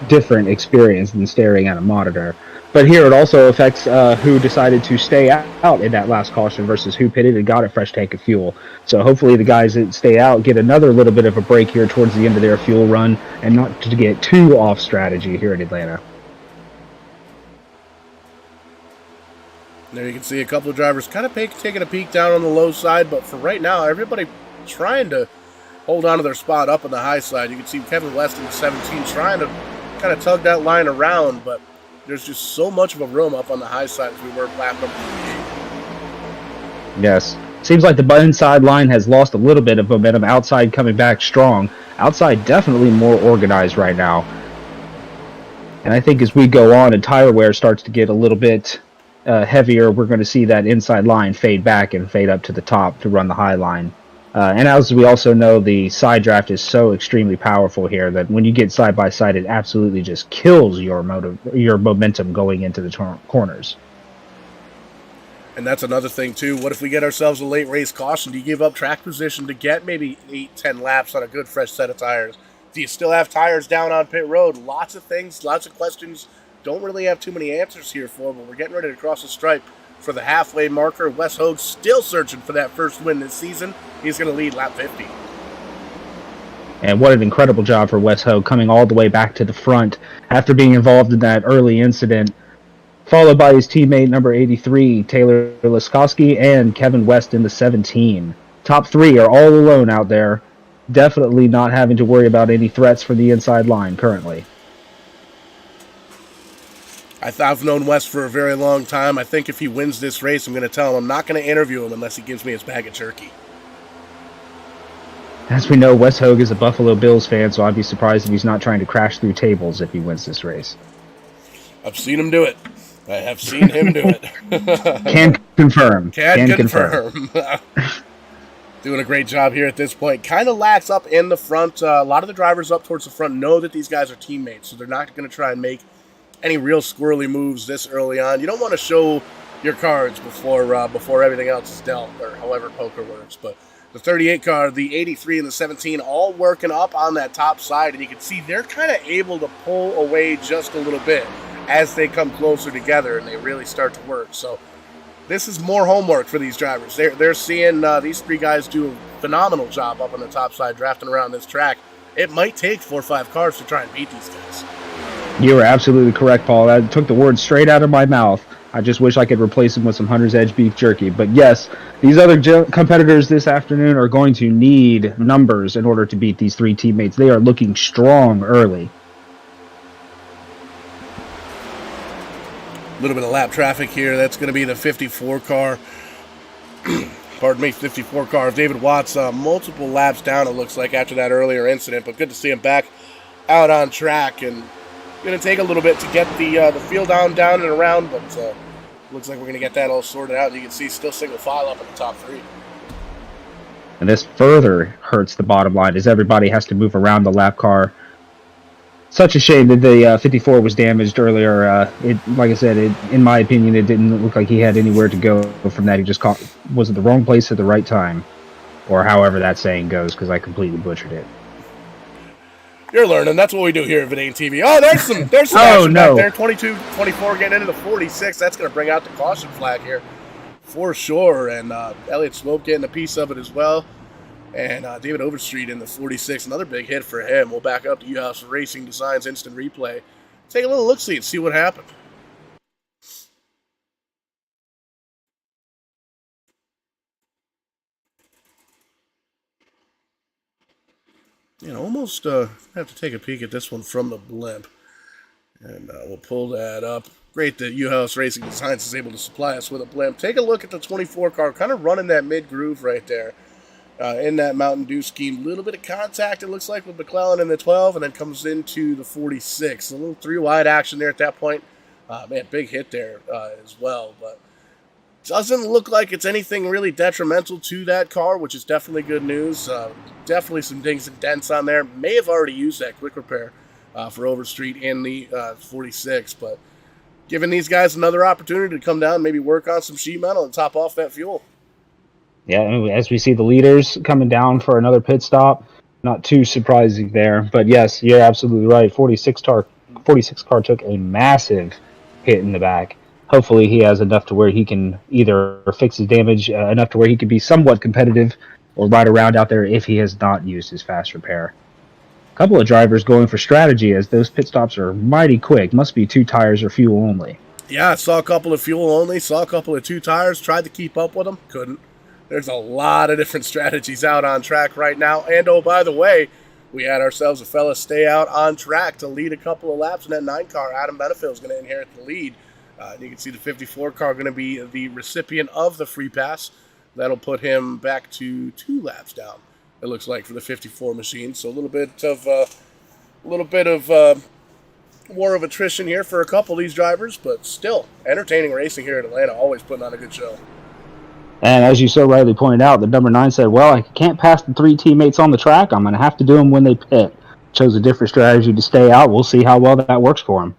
different experience than staring at a monitor. But here it also affects who decided to stay out in that last caution versus who pitted and got a fresh tank of fuel. So hopefully the guys that stay out get another little bit of a break here towards the end of their fuel run and not to get too off strategy here in Atlanta. There you can see a couple of drivers kind of taking a peek down on the low side, but for right now, everybody trying to hold on to their spot up on the high side. You can see Kevin West in the 17 trying to kind of tug that line around, but there's just so much of a room up on the high side as we were lapping up the 38. Yes. Seems like the inside line has lost a little bit of momentum. Outside coming back strong. Outside definitely more organized right now. And I think as we go on and tire wear starts to get a little bit heavier, we're going to see that inside line fade back and fade up to the top to run the high line. And as we also know, the side draft is so extremely powerful here that when you get side by side, it absolutely just kills your momentum going into the corners. And that's another thing too. What if we get ourselves a late race caution? Do you give up track position to get maybe 8-10 laps on a good fresh set of tires? Do you still have tires down on pit road? Lots of things, lots of questions. Don't really have too many answers here for, but we're getting ready to cross the stripe for the halfway marker. Wes Hogue still searching for that first win this season. He's going to lead lap 50. And what an incredible job for Wes Hogue coming all the way back to the front after being involved in that early incident, followed by his teammate number 83, Taylor Laskowski, and Kevin West in the 17. Top three are all alone out there, definitely not having to worry about any threats for the inside line currently. I've known Wes for a very long time. I think if he wins this race, I'm going to tell him I'm not going to interview him unless he gives me his bag of jerky. As we know, Wes Hogue is a Buffalo Bills fan, so I'd be surprised if he's not trying to crash through tables if he wins this race. I've seen him do it. I have seen him do it. Can confirm. Can confirm. Doing a great job here at this point. Kind of lacks up in the front. A lot of the drivers up towards the front know that these guys are teammates, so they're not going to try and make any real squirrely moves this early on. You don't want to show your cards before everything else is dealt, or however poker works. But the 38 car, the 83, and the 17 all working up on that top side, and you can see they're kind of able to pull away just a little bit as they come closer together and they really start to work. So this is more homework for these drivers. They're seeing these three guys do a phenomenal job up on the top side drafting around this track. It might take 4 or 5 cars to try and beat these guys. You were absolutely correct, Paul. That took the words straight out of my mouth. I just wish I could replace them with some Hunter's Edge beef jerky. But yes, these other competitors this afternoon are going to need numbers in order to beat these three teammates. They are looking strong early. A little bit of lap traffic here. That's going to be the 54 car. Pardon me, 54 car of David Watts. Multiple laps down, it looks like, after that earlier incident. But good to see him back out on track. And going to take a little bit to get the field down and around, but looks like we're going to get that all sorted out. And you can see still single file up in the top 3. And this further hurts the bottom line as everybody has to move around the lap car. Such a shame that the 54 was damaged earlier. Like I said, in my opinion, it didn't look like he had anywhere to go from that. He just was at the wrong place at the right time. or however that saying goes, because I completely butchered it. You're learning. That's what we do here at Vidane TV. Oh, there's some Oh, action no. back there. 22-24 getting into the 46. That's going to bring out the caution flag here for sure. And Elliott Swope getting a piece of it as well. And David Overstreet in the 46. Another big hit for him. We'll back up to U-House Racing Designs Instant Replay. Take a little look-see and see what happened. Almost have to take a peek at this one from the blimp. And we'll pull that up. Great that U-House Racing Designs is able to supply us with a blimp. Take a look at the 24 car, kind of running that mid-groove right there. In that Mountain Dew scheme. A little bit of contact, it looks like, with McClellan in the 12, and then comes into the 46. A little three-wide action there at that point. Man, big hit there as well. But doesn't look like it's anything really detrimental to that car, which is definitely good news. Definitely some dings and dents on there. May have already used that quick repair for Overstreet in the 46, but giving these guys another opportunity to come down and maybe work on some sheet metal and top off that fuel. Yeah, as we see the leaders coming down for another pit stop, not too surprising there. But yes, you're absolutely right. 46 car took a massive hit in the back. Hopefully he has enough to where he can either fix his damage enough to where he can be somewhat competitive or ride around out there if he has not used his fast repair. A couple of drivers going for strategy as those pit stops are mighty quick. Must be 2 tires or fuel only. Yeah, I saw a couple of fuel only, saw a couple of 2 tires, tried to keep up with them, couldn't. There's a lot of different strategies out on track right now. And, oh, by the way, we had ourselves a fella stay out on track to lead a couple of laps in that 9 car. Adam Benefield is going to inherit the lead. You can see the 54 car going to be the recipient of the free pass. That'll put him back to 2 laps down, it looks like, for the 54 machine. So a little bit of war of attrition here for a couple of these drivers, but still entertaining racing here in Atlanta. Always putting on a good show. And as you so rightly pointed out, the number 9 said, well, I can't pass the 3 teammates on the track. I'm going to have to do them when they pit. Chose a different strategy to stay out. We'll see how well that works for him.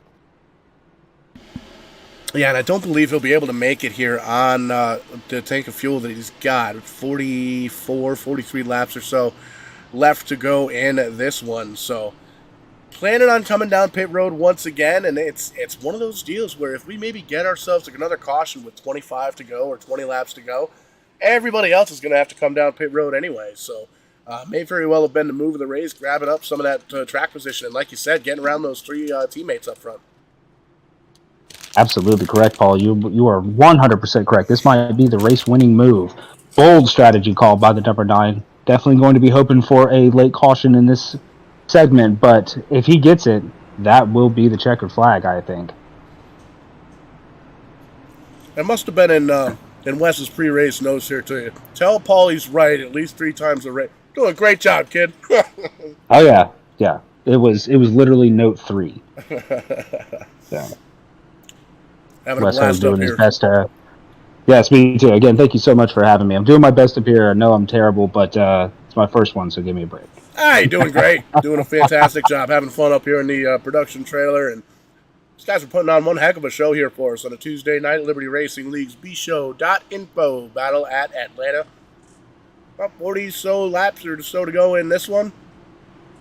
Yeah, and I don't believe he'll be able to make it here on the tank of fuel that he's got. 43 laps or so left to go in this one. So planning on coming down pit road once again, and it's one of those deals where if we maybe get ourselves like another caution with 25 to go or 20 laps to go, everybody else is going to have to come down pit road anyway. So may very well have been the move of the race, grabbing up some of that track position, and like you said, getting around those 3 teammates up front. Absolutely correct, Paul. You are 100% correct. This might be the race-winning move. Bold strategy called by the number 9. Definitely going to be hoping for a late caution in this segment, but if he gets it, that will be the checkered flag, I think. It must have been in Wes's pre-race notes here to you. Tell Paul he's right at least 3 times a race. Doing a great job, kid. Oh yeah. It was literally note 3. Yeah. Having Wes a blast doing up his here. best to. Yes, me too. Again, thank you so much for having me. I'm doing my best up here. I know I'm terrible, but it's my first one, so give me a break. You're doing great. Doing a fantastic job. Having fun up here in the production trailer. And these guys are putting on one heck of a show here for us on a Tuesday night. Liberty Racing League's bshow.info battle at Atlanta. About 40 so laps or so to go in this one.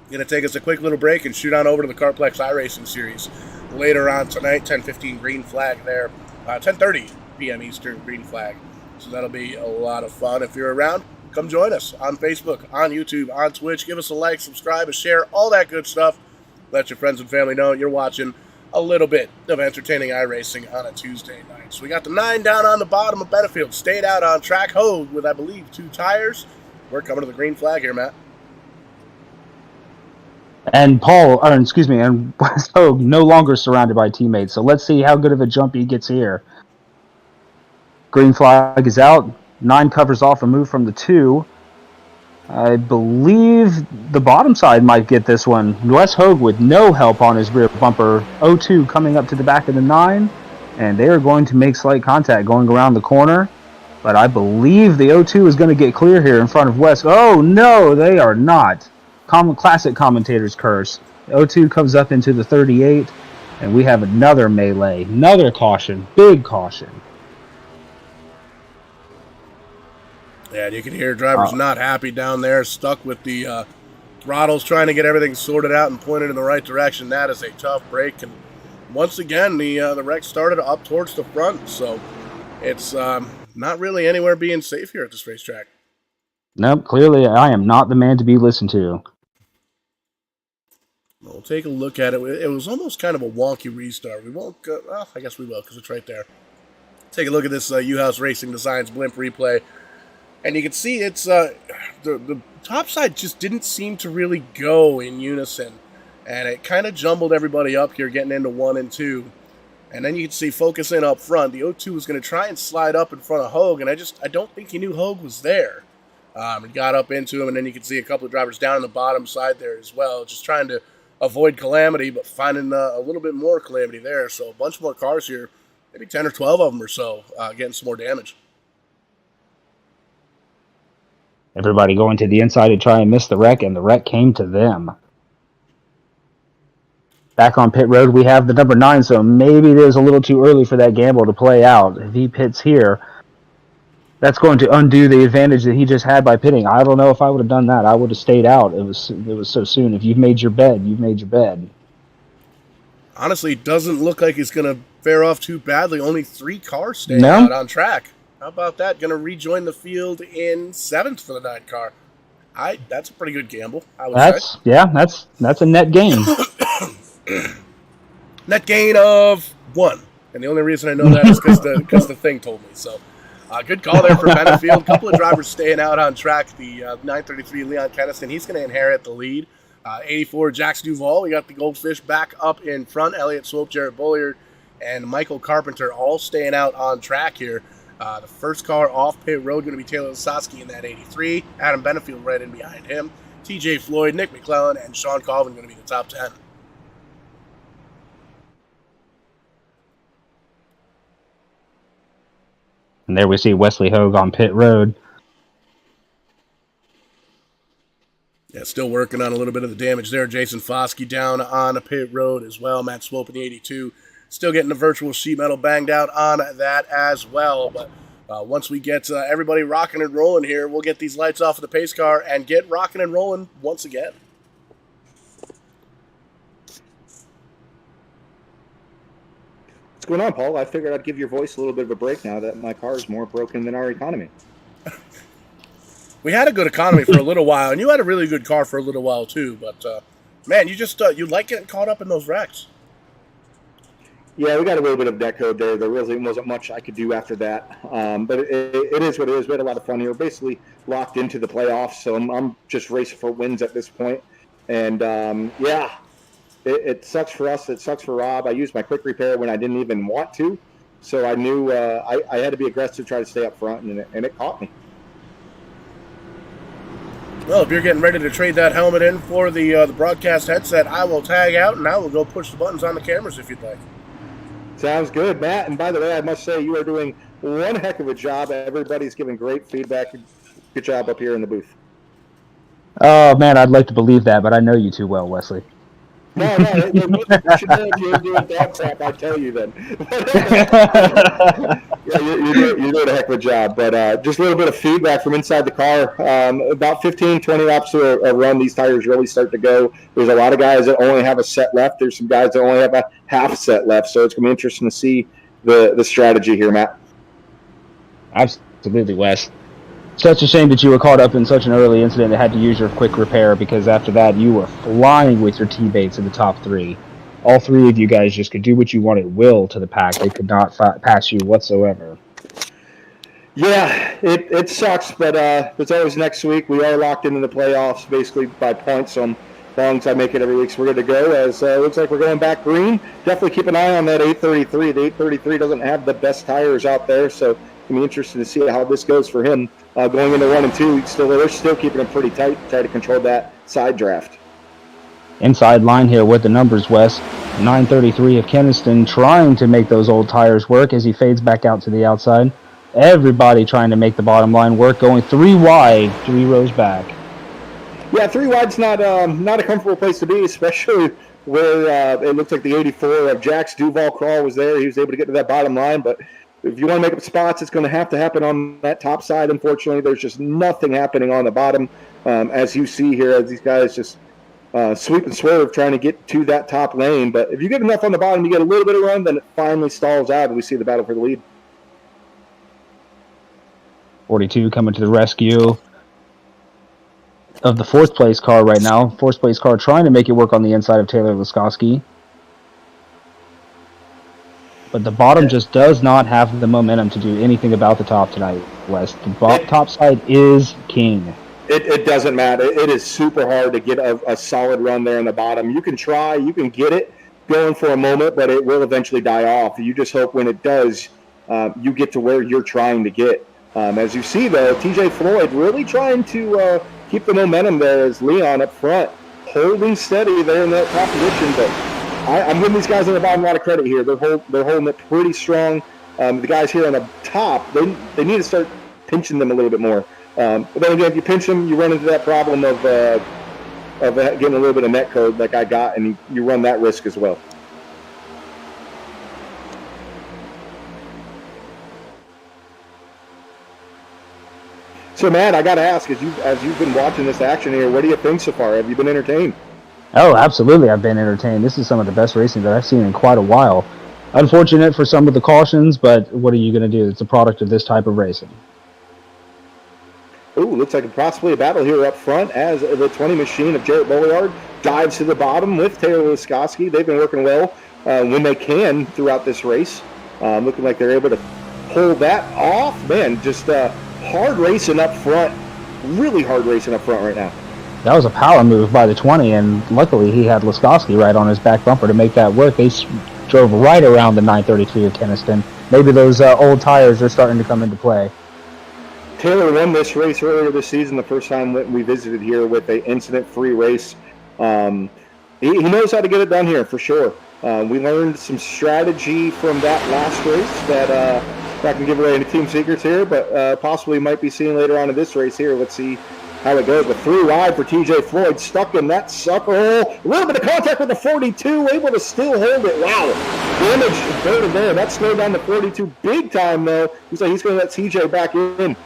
Going to take us a quick little break and shoot on over to the Carplex iRacing Series later on tonight. 10:15 green flag there. 10:30 p.m. Eastern green flag. So that'll be a lot of fun. If you're around, come join us on Facebook, on YouTube, on Twitch. Give us a like, subscribe, a share, all that good stuff. Let your friends and family know you're watching a little bit of entertaining iRacing on a Tuesday night. So we got the 9 down on the bottom of Benefield. Stayed out on track. Hogue with, I believe, 2 tires. We're coming to the green flag here, Matt. And and Wes Hogue no longer surrounded by teammates. So let's see how good of a jump he gets here. Green flag is out. 9 covers off a move from the 2. I believe the bottom side might get this one. Wes Hogue with no help on his rear bumper. 02 coming up to the back of the 9. And they are going to make slight contact going around the corner. But I believe the 02 is going to get clear here in front of Wes. Oh, no, they are not. Classic commentator's curse. 02 comes up into the 38, and we have another melee. Another caution. Big caution. Yeah, and you can hear drivers not happy down there, stuck with the throttles, trying to get everything sorted out and pointed in the right direction. That is a tough break. And once again, the wreck started up towards the front, so it's not really anywhere being safe here at this racetrack. Nope, clearly I am not the man to be listened to. We'll take a look at it. It was almost kind of a wonky restart. We won't go, well, I guess we will because it's right there. Take a look at this U-House Racing Designs blimp replay. And you can see it's the top side just didn't seem to really go in unison. And it kind of jumbled everybody up here getting into 1 and 2. And then you can see focus in up front. The 02 was going to try and slide up in front of Hogue, and I don't think he knew Hogue was there. He got up into him, and then you can see a couple of drivers down on the bottom side there as well, just trying to avoid calamity, but finding a little bit more calamity there. So a bunch more cars here, maybe 10 or 12 of them or so, getting some more damage. Everybody going to the inside to try and miss the wreck, and the wreck came to them. Back on pit road, we have the number 9, so maybe it is a little too early for that gamble to play out. If he pits here, that's going to undo the advantage that he just had by pitting. I don't know if I would have done that. I would have stayed out. It was so soon. If you've made your bed, you've made your bed. Honestly, it doesn't look like he's going to fare off too badly. Only 3 cars staying out on track. How about that? Going to rejoin the field in 7th for the 9 car. That's a pretty good gamble, I would say. Yeah, that's a net gain. Net gain of 1. And the only reason I know that is because the thing told me. So, good call there for Benefield. A couple of drivers staying out on track. The 933 Leon Keniston, he's going to inherit the lead. 84 Jax Duval. We got the Goldfish back up in front. Elliott Swope, Jarrett Bulliard, and Michael Carpenter all staying out on track here. The first car off pit road going to be Taylor Lasowski in that 83. Adam Benefield right in behind him. TJ Floyd, Nick McClellan, and Sean Colvin going to be the top 10. And there we see Wesley Hogue on pit road. Yeah, still working on a little bit of the damage there. Jason Foskey down on a pit road as well. Matt Swope in the 82. Still getting the virtual sheet metal banged out on that as well. But once we get everybody rocking and rolling here, we'll get these lights off of the pace car and get rocking and rolling once again. What's going on, Paul? I figured I'd give your voice a little bit of a break now that my car is more broken than our economy. We had a good economy for a little while, and you had a really good car for a little while too. But man, you like getting caught up in those wrecks. Yeah, we got a little bit of net code there. There really wasn't much I could do after that. But it is what it is. We had a lot of fun here. We're basically locked into the playoffs, so I'm just racing for wins at this point. And it sucks for us. It sucks for Rob. I used my quick repair when I didn't even want to, so I knew I had to be aggressive, try to stay up front, and it caught me. Well, if you're getting ready to trade that helmet in for the broadcast headset, I will tag out, and I will go push the buttons on the cameras if you'd like. Sounds good, Matt. And by the way, I must say you are doing one heck of a job. Everybody's giving great feedback. Good job up here in the booth. Oh, man, I'd like to believe that, but I know you too well, Wesley. No, you should know if you're doing that crap, I'd tell you then. Yeah, you're doing a heck of a job. But just a little bit of feedback from inside the car. About 15, 20 laps to a run, these tires really start to go. There's a lot of guys that only have a set left. There's some guys that only have a half set left. So it's going to be interesting to see the strategy here, Matt. Absolutely, Wes. Such a shame that you were caught up in such an early incident that had to use your quick repair, because after that you were flying with your teammates in the top 3. All 3 of you guys just could do what you wanted will to the pack. They could not pass you whatsoever. Yeah, it sucks, but it's always next week. We are locked into the playoffs basically by points, so as long as I make it every week, so we're good to go. As looks like we're going back green. Definitely keep an eye on that 833. The 833 doesn't have the best tires out there, so it's going to be interesting to see how this goes for him. Going into 1 and 2, they're still keeping it pretty tight, try to control that side draft. Inside line here with the numbers, Wes. 933 of Keniston trying to make those old tires work as he fades back out to the outside. Everybody trying to make the bottom line work, going 3 wide, 3 rows back. Yeah, 3 wide's not a comfortable place to be, especially where it looks like the 84 of Jax Duval Crawl was there. He was able to get to that bottom line, but if you want to make up spots, it's going to have to happen on that top side. Unfortunately, there's just nothing happening on the bottom, as you see here, as these guys just sweep and swerve trying to get to that top lane. But if you get enough on the bottom, you get a little bit of run, then it finally stalls out, and we see the battle for the lead. 42 coming to the rescue of the fourth place car right now. Fourth place car trying to make it work on the inside of Taylor Laskowski. But the bottom just does not have the momentum to do anything about the top tonight, Wes. The top side is king. It doesn't matter. It is super hard to get a solid run there in the bottom. You can try, you can get it going for a moment, but it will eventually die off. You just hope when it does, you get to where you're trying to get. As you see, though, TJ Floyd really trying to keep the momentum there as Leon up front, holding steady there in that top position. But I'm giving these guys on the bottom a lot of credit here. They're holding it pretty strong. The guys here on the top, they need to start pinching them a little bit more. But then again, if you pinch them, you run into that problem of getting a little bit of net code like I got, and you run that risk as well. So, Matt, I got to ask, as you've been watching this action here, what do you think so far? Have you been entertained? Oh, absolutely, I've been entertained. This is some of the best racing that I've seen in quite a while. Unfortunate for some of the cautions, but what are you going to do? It's a product of this type of racing. Ooh, looks like possibly a battle here up front as the 20 machine of Jarrett Beauregard dives to the bottom with Taylor Laskowski. They've been working well when they can throughout this race. Looking like they're able to pull that off. Man, just hard racing up front. Really hard racing up front right now. That was a power move by the 20, and luckily he had Laskowski right on his back bumper to make that work. They drove right around the 933 of Keniston. Maybe those old tires are starting to come into play. Taylor won this race earlier this season, the first time we visited here with an incident-free race. He knows how to get it done here for sure. We learned some strategy from that last race that I can give away any team secrets here, but possibly might be seeing later on in this race here. Let's see how it goes. But through wide for TJ Floyd, stuck in that sucker hole. A little bit of contact with the 42, able to still hold it. Wow. Damage burden there. That slowed down the 42 big time, though. He's going to let TJ back in.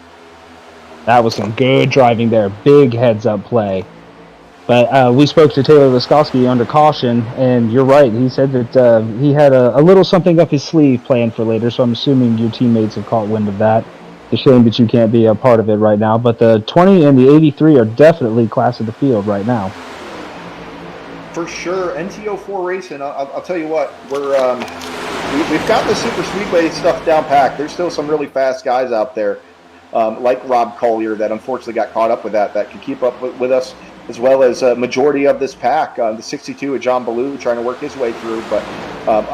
That was some good driving there. Big heads-up play. But we spoke to Taylor Laskowski under caution, and you're right. He said that he had a little something up his sleeve planned for later, so I'm assuming your teammates have caught wind of that. It's a shame that you can't be a part of it right now, but the 20 and the 83 are definitely class of the field right now. For sure. NTO4 Racing, I'll tell you what, we've got the super speedway stuff down packed. There's still some really fast guys out there, like Rob Collier, that unfortunately got caught up with that can keep up with us, as well as a majority of this pack. The 62 of John Ballou trying to work his way through. But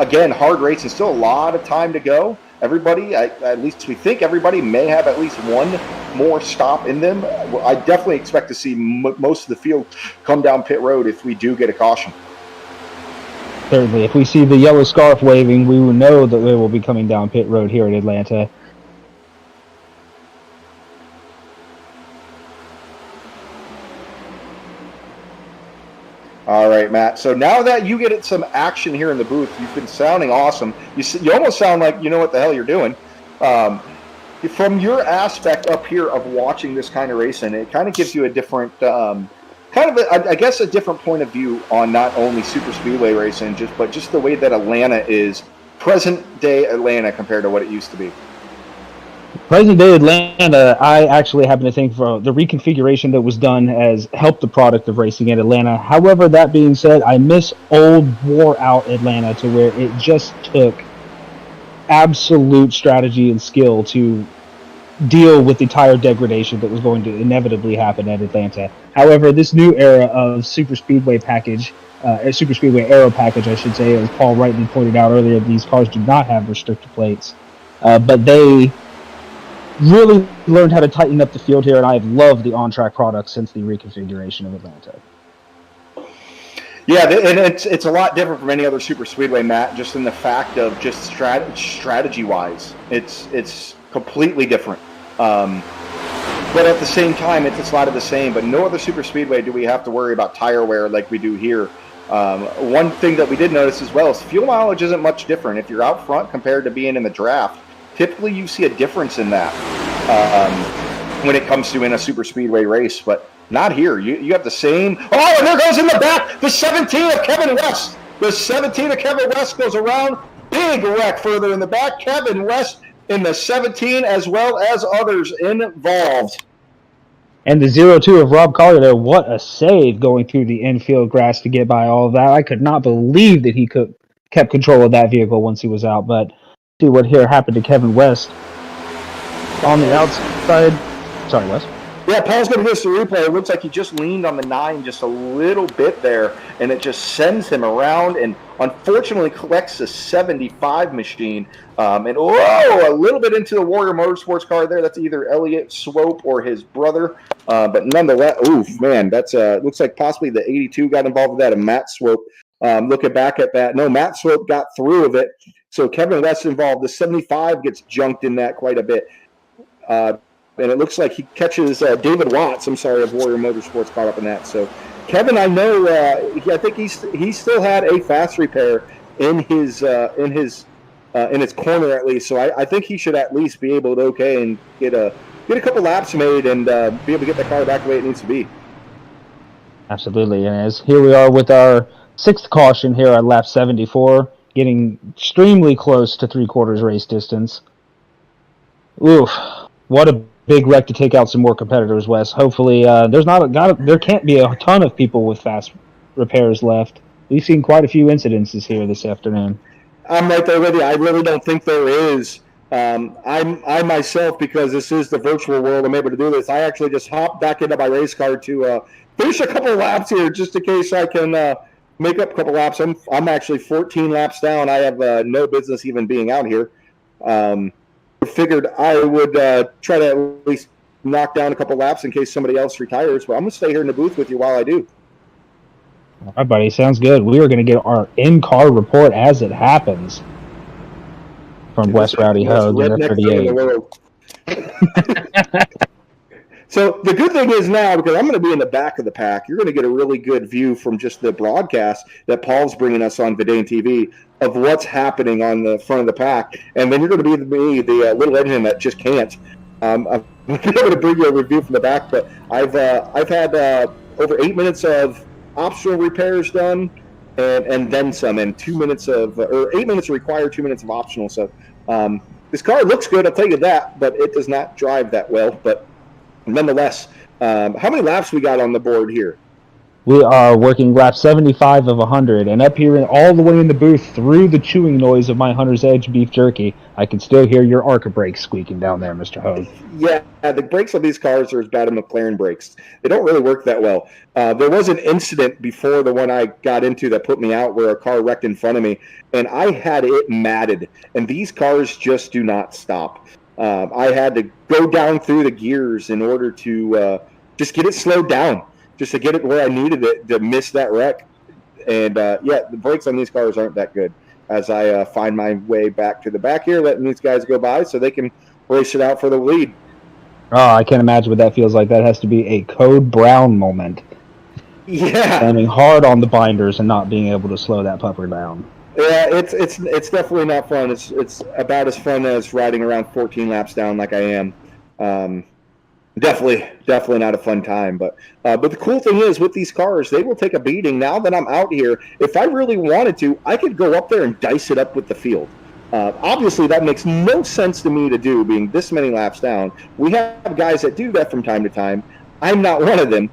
again, hard racing, still a lot of time to go. Everybody, at least we think everybody may have at least one more stop in them. I definitely expect to see most of the field come down pit road if we do get a caution. Certainly, if we see the yellow scarf waving, we will know that they will be coming down pit road here in Atlanta. All right, Matt. So now that you get some action here in the booth, you've been sounding awesome. You almost sound like you know what the hell you're doing. From your aspect up here of watching this kind of racing, it kind of gives you a different, a different point of view on not only super speedway racing, but just the way that Atlanta is, present day Atlanta compared to what it used to be. Present day Atlanta, I actually happen to think for the reconfiguration that was done has helped the product of racing in Atlanta. However, that being said, I miss old, wore-out Atlanta to where it just took absolute strategy and skill to deal with the tire degradation that was going to inevitably happen at Atlanta. However, this new era of Super Speedway package, Super Speedway Aero package, I should say, as Paul rightly pointed out earlier, these cars do not have restrictor plates, but they really learned how to tighten up the field here, and I've loved the on-track product since the reconfiguration of Atlanta. Yeah, and it's a lot different from any other super speedway, Matt, just in the fact of just strategy-wise. It's completely different. But at the same time, it's a lot of the same. But no other super speedway do we have to worry about tire wear like we do here. One thing that we did notice as well is fuel mileage isn't much different. If you're out front compared to being in the draft, typically you see a difference in that when it comes to in a super speedway race, but not here. You have the same. Oh, and there goes in the back the 17 of Kevin West. The 17 of Kevin West goes around. Big wreck further in the back. Kevin West in the 17 as well as others involved. And the 0-2 of Rob Collier there, what a save going through the infield grass to get by all of that. I could not believe that he kept control of that vehicle once he was out. But see what here happened to Kevin West on the outside. Sorry, Wes. Yeah, Paul's going to give us a replay. It looks like he just leaned on the 9 just a little bit there, and it just sends him around and unfortunately collects the 75 machine. And a little bit into the Warrior Motorsports car there. That's either Elliott Swope or his brother. But nonetheless, oof, man, that's looks like possibly the 82 got involved with that, and Matt Swope. Looking back at that, no, Matt Swope got through of it. So Kevin West involved. The 75 gets junked in that quite a bit. And it looks like he catches David Watts, of Warrior Motorsports caught up in that. So Kevin, I know, I think he still had a fast repair in his corner at least. So I think he should at least be able to and get a couple laps made and be able to get the car back the way it needs to be. Absolutely, and as here we are with our 6th caution here at lap 74, getting extremely close to 3/4 race distance. Oof, what a big wreck to take out some more competitors, Wes. Hopefully, there can't be a ton of people with fast repairs left. We've seen quite a few incidences here this afternoon. I'm right there with you. I really don't think there is. I myself, because this is the virtual world, I'm able to do this. I actually just hopped back into my race car to finish a couple laps here, just in case I can make up a couple laps. I'm actually 14 laps down. I have no business even being out here. Figured I would try to at least knock down a couple laps in case somebody else retires, but I'm going to stay here in the booth with you while I do. All right, buddy. Sounds good. We are going to get our in-car report as it happens from West Rowdy Hogue in the 38. So the good thing is now, because I'm going to be in the back of the pack, you're going to get a really good view from just the broadcast that Paul's bringing us on Vidane TV of what's happening on the front of the pack. And then you're going to be the little engine that just can't. I'm going to be able to bring you a review from the back, but I've had over 8 minutes of optional repairs done and then some, and 2 minutes of, or 8 minutes required, 2 minutes of optional. So this car looks good, I'll tell you that, but it does not drive that well. But nonetheless, how many laps we got on the board here? We are working lap 75 of 100, and up here all the way in the booth through the chewing noise of my Hunter's Edge beef jerky, I can still hear your ARCA brakes squeaking down there, Mr. Hogue. Yeah, the brakes on these cars are as bad as McLaren brakes. They don't really work that well. There was an incident before the one I got into that put me out where a car wrecked in front of me, and I had it matted, and these cars just do not stop. I had to go down through the gears in order to just get it slowed down, just to get it where I needed it to miss that wreck. And, the brakes on these cars aren't that good. As I find my way back to the back here, letting these guys go by so they can race it out for the lead. Oh, I can't imagine what that feels like. That has to be a Code Brown moment. Yeah. Standing hard on the binders and not being able to slow that pupper down. Yeah, it's definitely not fun. It's about as fun as riding around 14 laps down like I am. Definitely not a fun time. But the cool thing is with these cars, they will take a beating. Now that I'm out here, if I really wanted to, I could go up there and dice it up with the field. Obviously, that makes no sense to me to do, being this many laps down. We have guys that do that from time to time. I'm not one of them.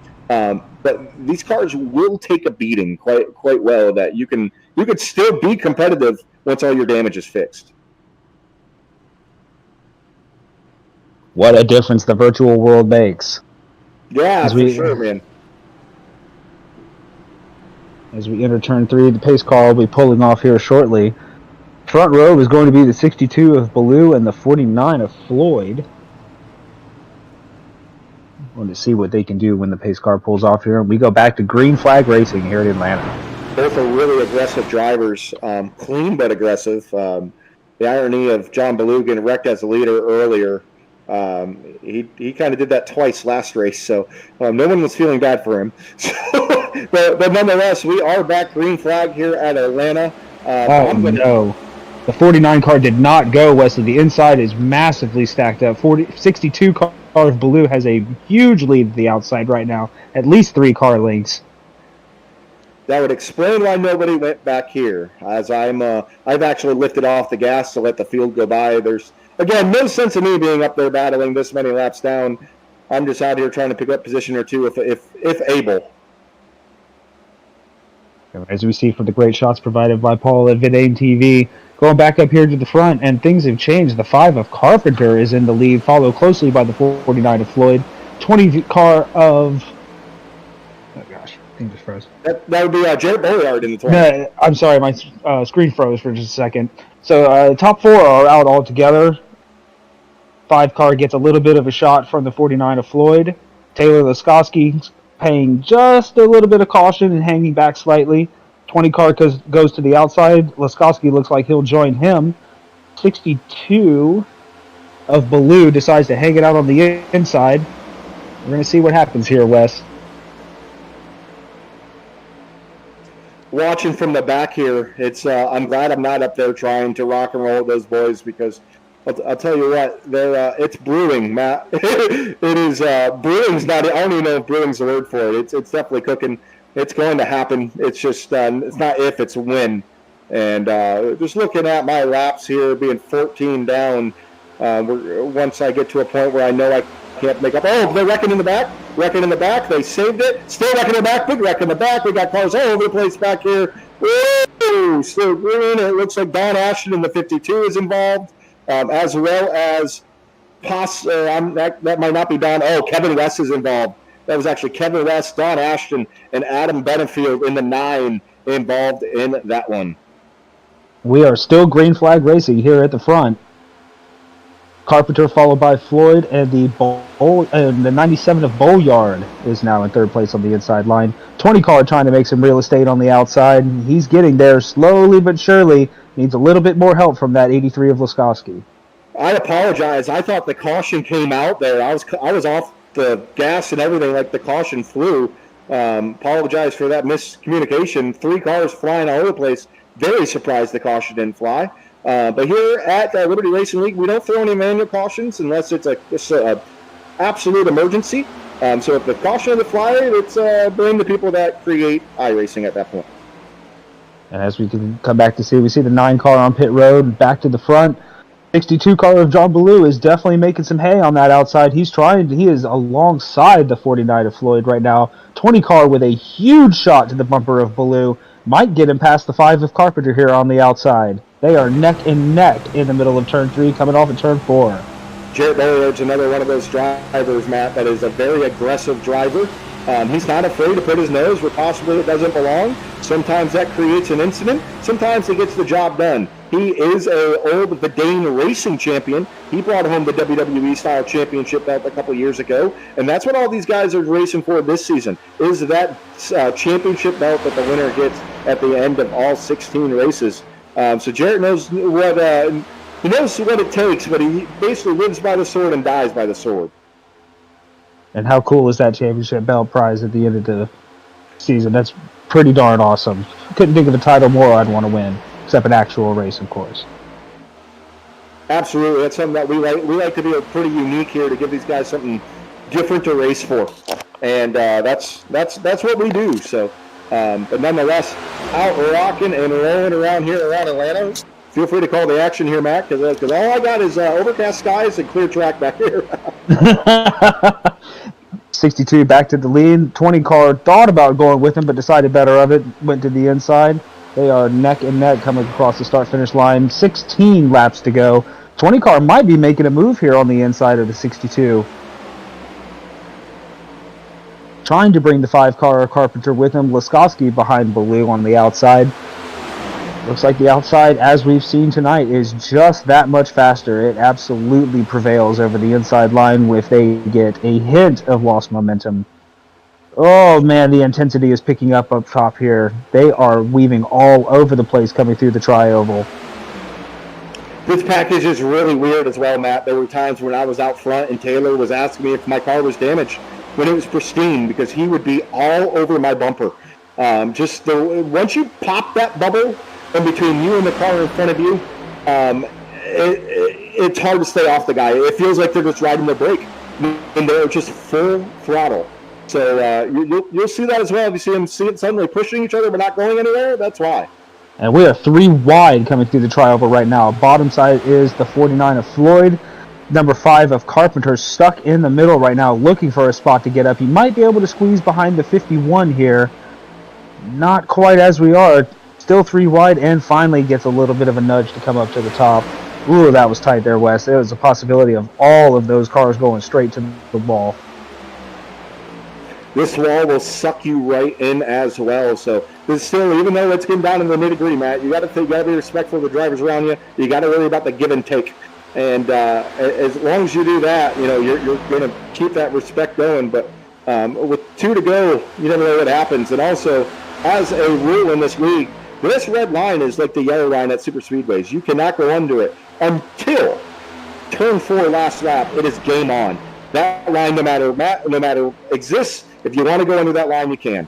But these cars will take a beating quite well. That you could still be competitive once all your damage is fixed. What a difference the virtual world makes. Yeah, for sure, man. As we enter turn 3, the pace car will be pulling off here shortly. Front row is going to be the 62 of Ballou and the 49 of Floyd. I want to see what they can do when the pace car pulls off here. We go back to green flag racing here in Atlanta. Both are really aggressive drivers, clean but aggressive. The irony of John Ballou getting wrecked as a leader earlier, he kind of did that twice last race, so no one was feeling bad for him. but nonetheless, we are back green flag here at Atlanta. No. The 49 car did not go, Wesley. The inside is massively stacked up. 62 car of Blue has a huge lead at the outside right now, at least 3 car lengths. That would explain why nobody went back here, as I've actually lifted off the gas to let the field go by. There's, again, no sense of me being up there battling this many laps down. I'm just out here trying to pick up position or two if able. As we see from the great shots provided by Paul at Vidane TV, going back up here to the front, and things have changed. The 5 of Carpenter is in the lead, followed closely by the 49 of Floyd. 20 car of... Oh, gosh. Thing just froze. That would be Jared Beauregard in the 20. No, I'm sorry. My screen froze for just a second. So top 4 are out altogether. 5 car gets a little bit of a shot from the 49 of Floyd. Taylor Laskowski paying just a little bit of caution and hanging back slightly. 20 car goes to the outside. Laskowski looks like he'll join him. 62 of Baloo decides to hang it out on the inside. We're going to see what happens here, Wes. Watching from the back here, it's I'm glad I'm not up there trying to rock and roll with those boys, because I'll tell you what, it's brewing, Matt. It is brewing's not. I don't even know if brewing's the word for it. It's definitely cooking. It's going to happen. It's just it's not if, it's when. And just looking at my laps here, being 14 down, once I get to a point where I know I can't make up. Oh, they're wrecking in the back. Wrecking in the back. They saved it. Still wrecking in the back. Big wreck in the back. We got cars all over the place back here. Woo! Still green. It looks like Don Ashton in the 52 is involved, as well as that might not be Don. Oh, Kevin West is involved. That was actually Kevin West, Don Ashton, and Adam Benefield in the 9 involved in that one. We are still green flag racing here at the front. Carpenter followed by Floyd, and the 97 of Bolyard is now in 3rd place on the inside line. 20 car trying to make some real estate on the outside. He's getting there slowly but surely. Needs a little bit more help from that 83 of Laskowski. I apologize. I thought the caution came out there. I was off the gas and everything, like the caution flew. Apologize for that miscommunication. 3 cars flying all over the place. Very surprised the caution didn't fly. But here at Liberty Racing League, we don't throw any manual cautions unless it's a absolute emergency. So if the caution of the flyer, it's blame the people that create iRacing at that point. And as we can come back to see, we see the 9 car on pit road, back to the front. 62 car of John Ballou is definitely making some hay on that outside. He is alongside the 49 of Floyd right now. 20 car with a huge shot to the bumper of Ballou. Might get him past the 5 of Carpenter here on the outside. They are neck and neck in the middle of turn 3, coming off at turn 4. Jarrett Bolliard's another one of those drivers, Matt, that is a very aggressive driver. He's not afraid to put his nose where possibly it doesn't belong. Sometimes that creates an incident. Sometimes he gets the job done. He is an old Vidane racing champion. He brought home the WWE-style championship belt a couple years ago, and that's what all these guys are racing for this season, is that championship belt that the winner gets at the end of all 16 races. So Jarrett knows what it takes, but he basically lives by the sword and dies by the sword. And how cool is that championship belt prize at the end of the season? That's pretty darn awesome. Couldn't think of a title more I'd want to win, except an actual race, of course. Absolutely. That's something that we like to be pretty unique here, to give these guys something different to race for. And that's what we do. So, but nonetheless, out rocking and rolling around here around Atlanta. Feel free to call the action here, Matt, because all I got is overcast skies and clear track back here. 62 back to the lead. 20 car thought about going with him, but decided better of it. Went to the inside. They are neck and neck coming across the start-finish line. 16 laps to go. 20 car might be making a move here on the inside of the 62. Trying to bring the 5 car Carpenter with him. Laskowski behind Ballou on the outside. Looks like the outside, as we've seen tonight, is just that much faster. It absolutely prevails over the inside line if they get a hint of lost momentum. Oh man, the intensity is picking up top here. They are weaving all over the place coming through the tri-oval. This package is really weird as well, Matt. There were times when I was out front and Taylor was asking me if my car was damaged when it was pristine, because he would be all over my bumper. Once you pop that bubble in between you and the car in front of you, it's hard to stay off the guy. It feels like they're just riding the brake, and they're just full throttle. So you'll see that as well. If you see them suddenly pushing each other but not going anywhere, that's why. And we are 3 wide coming through the trioval right now. Bottom side is the 49 of Floyd. Number 5 of Carpenter stuck in the middle right now, looking for a spot to get up. He might be able to squeeze behind the 51 here. Not quite as we are. Still 3 wide, and finally gets a little bit of a nudge to come up to the top. Ooh, that was tight there, Wes. There was a possibility of all of those cars going straight to the wall. This wall will suck you right in as well. So still, even though it's getting down in the nitty-gritty, Matt, you got to be respectful of the drivers around you. You got to worry about the give and take. And as long as you do that, you're going to keep that respect going. But with 2 to go, you never know what happens. And also, as a rule in this league, this red line is like the yellow line at super speedways. You cannot go under it until turn 4 last lap. It is game on. That line, no matter exists. If you want to go under that line, you can.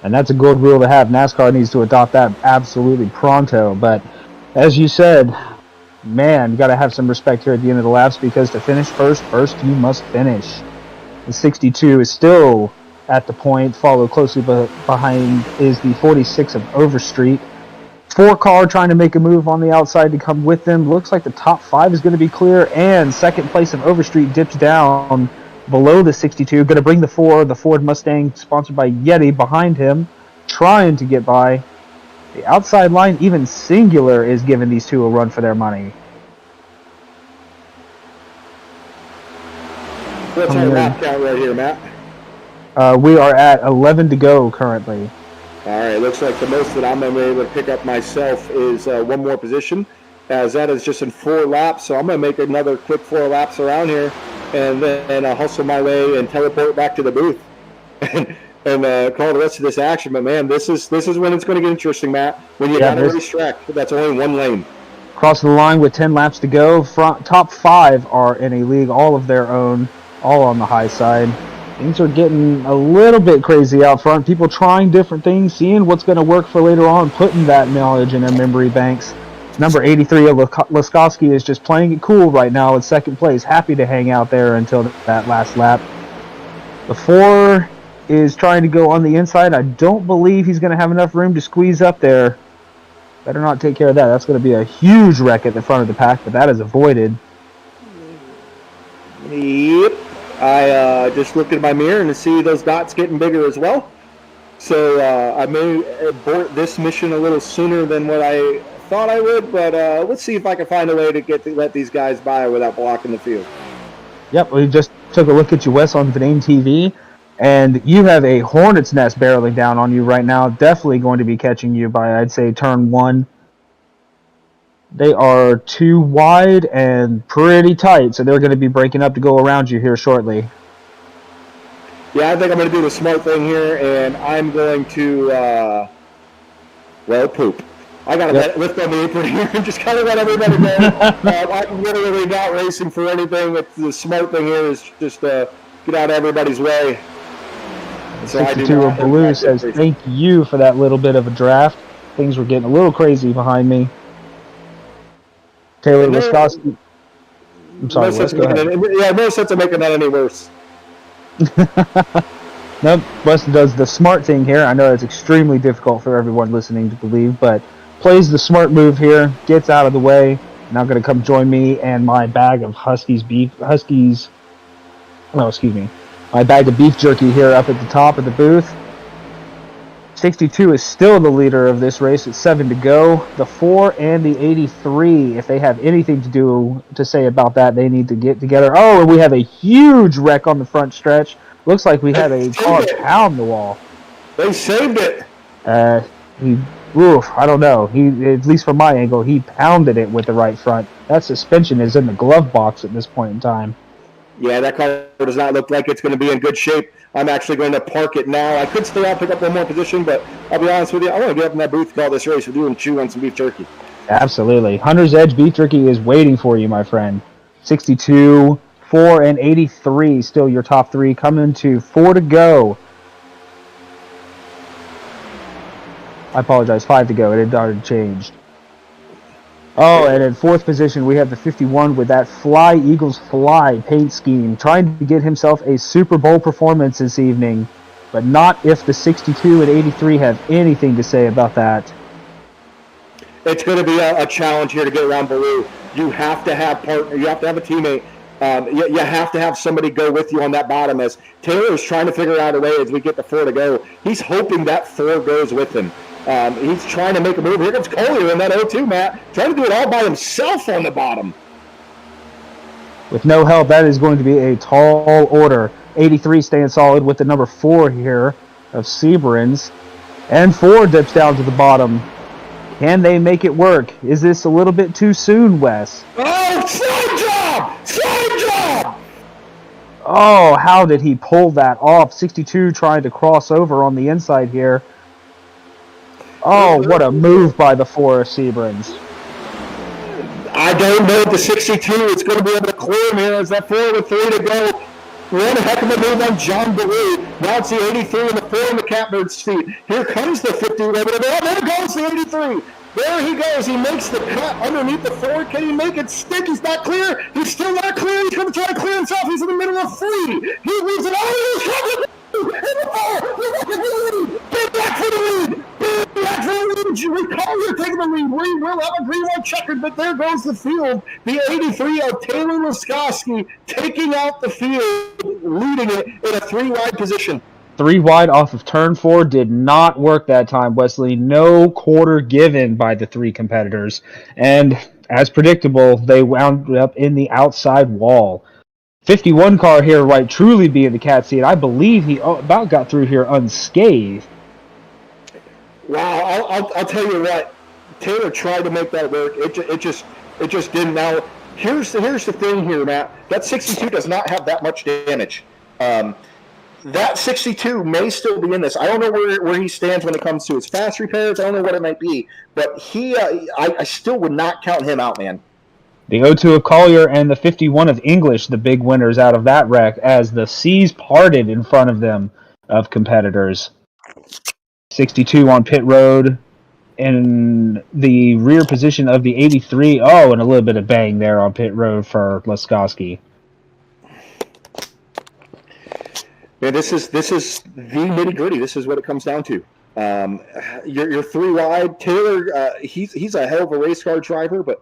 And that's a good rule to have. NASCAR needs to adopt that absolutely pronto. But as you said, man, you got to have some respect here at the end of the laps, because to finish first you must finish. The 62 is still at the point. Followed closely behind is the 46 of Overstreet. 4 car trying to make a move on the outside to come with them. Looks like the top 5 is going to be clear, and second place of Overstreet dips down below the 62. Going to bring the 4, the Ford Mustang, sponsored by Yeti, behind him, trying to get by. The outside line, even Singular, is giving these 2 a run for their money. What's our lap count right here, Matt? We are at 11 to go currently. All right, looks like the most that I'm going to be able to pick up myself is 1 more position, as that is just in 4 laps. So I'm going to make another quick 4 laps around here, and then I'll hustle my way and teleport back to the booth and call the rest of this action. But man, this is when it's going to get interesting, Matt. When you got a racetrack that's only 1 lane. Cross the line with 10 laps to go. Top 5 are in a league all of their own, all on the high side. Things are getting a little bit crazy out front. People trying different things, seeing what's going to work for later on, putting that knowledge in their memory banks. Number 83 of Laskowski is just playing it cool right now in second place. Happy to hang out there until that last lap. The 4 is trying to go on the inside. I don't believe he's going to have enough room to squeeze up there. Better not take care of that. That's going to be a huge wreck at the front of the pack, but that is avoided. Yep. I just looked at my mirror and see those dots getting bigger as well. So I may abort this mission a little sooner than what I thought I would, but let's see if I can find a way to let these guys by without blocking the field. Yep, we just took a look at you, Wes, on Vinane TV, and you have a hornet's nest barreling down on you right now. Definitely going to be catching you by, I'd say, turn 1. They are 2 wide and pretty tight, so they're going to be breaking up to go around you here shortly. Yeah, I think I'm going to do the smart thing here, and I'm going to, poop. I got to lift on the apron here and just kind of let everybody know. I'm literally not racing for anything. The smart thing here is just get out of everybody's way. So 62 of Blue says, thank you for that little bit of a draft. Things were getting a little crazy behind me. Taylor Laskowski. I'm sorry, Wes, go ahead. No sense of making that any worse. Nope, Wes does the smart thing here. I know it's extremely difficult for everyone listening to believe, but plays the smart move here, gets out of the way. Now going to come join me and my bag of my bag of beef jerky here up at the top of the booth. 62 is still the leader of this race at 7 to go. The 4 and the 83, if they have anything to say about that, they need to get together. Oh, and we have a huge wreck on the front stretch. Looks like we had a car pound the wall. They saved it. I don't know. At least from my angle, he pounded it with the right front. That suspension is in the glove box at this point in time. Yeah, that car does not look like it's going to be in good shape. I'm actually going to park it now. I could stay out, pick up 1 more position, but I'll be honest with you, I want to get up in that booth, call this race with you, and chew on some beef jerky. Absolutely. Hunter's Edge beef jerky is waiting for you, my friend. 62, 4, and 83, still your top 3. Coming to 4 to go. I apologize, 5 to go. It had already changed. Oh, and in fourth position, we have the 51 with that Fly Eagles Fly paint scheme, trying to get himself a Super Bowl performance this evening, but not if the 62 and 83 have anything to say about that. It's going to be a challenge here to get around Baloo. You have to have partner. You have to have a teammate. You have to have somebody go with you on that bottom. As Taylor is trying to figure out a way as we get the 4 to go, he's hoping that 4 goes with him. He's trying to make a move. Here comes Collier in that 0-2, Matt, trying to do it all by himself on the bottom. With no help, that is going to be a tall order. 83 staying solid with the number 4 here of Seabrins. And 4 dips down to the bottom. Can they make it work? Is this a little bit too soon, Wes? Oh, side job! Side job! Oh, how did he pull that off? 62 trying to cross over on the inside here. Oh, what a move by the 4 of Seabrins. I don't know if the 62 is going to be able to clear him here as that 4 with 3 to go. One heck of a move on John Baloo. Now it's the 83 and the 4 in the Catbird's feet. Here comes the 50. There goes the 83. There he goes. He makes the cut underneath the 4. Can he make it stick? He's not clear. He's still not clear. He's going to try to clear himself. He's in the middle of 3. He leaves it all. He's coming. Big back for the lead. Big back for the lead. Jimmy Collier taking the lead. We will have a green-white checkered, but there goes the field. The 83 of Taylor Laskowski taking out the field, leading it in a 3-wide position. 3 wide off of turn 4 did not work that time, Wesley. No quarter given by the 3 competitors. And as predictable, they wound up in the outside wall. 51 car here, right, truly being the cat seat. I believe he about got through here unscathed. Wow, I'll tell you what. Taylor tried to make that work. It just didn't. Now, here's the thing here, Matt. That 62 does not have that much damage. That 62 may still be in this. I don't know where he stands when it comes to his fast repairs. I don't know what it might be, but I still would not count him out, man. The 0-2 of Collier and the 51 of English, the big winners out of that wreck, as the seas parted in front of them of competitors. 62 on pit road. In the rear position of the 83. Oh, and a little bit of bang there on pit road for Laskowski. Yeah, this is the nitty gritty. This is what it comes down to. You're 3 wide. Taylor, he's a hell of a race car driver, but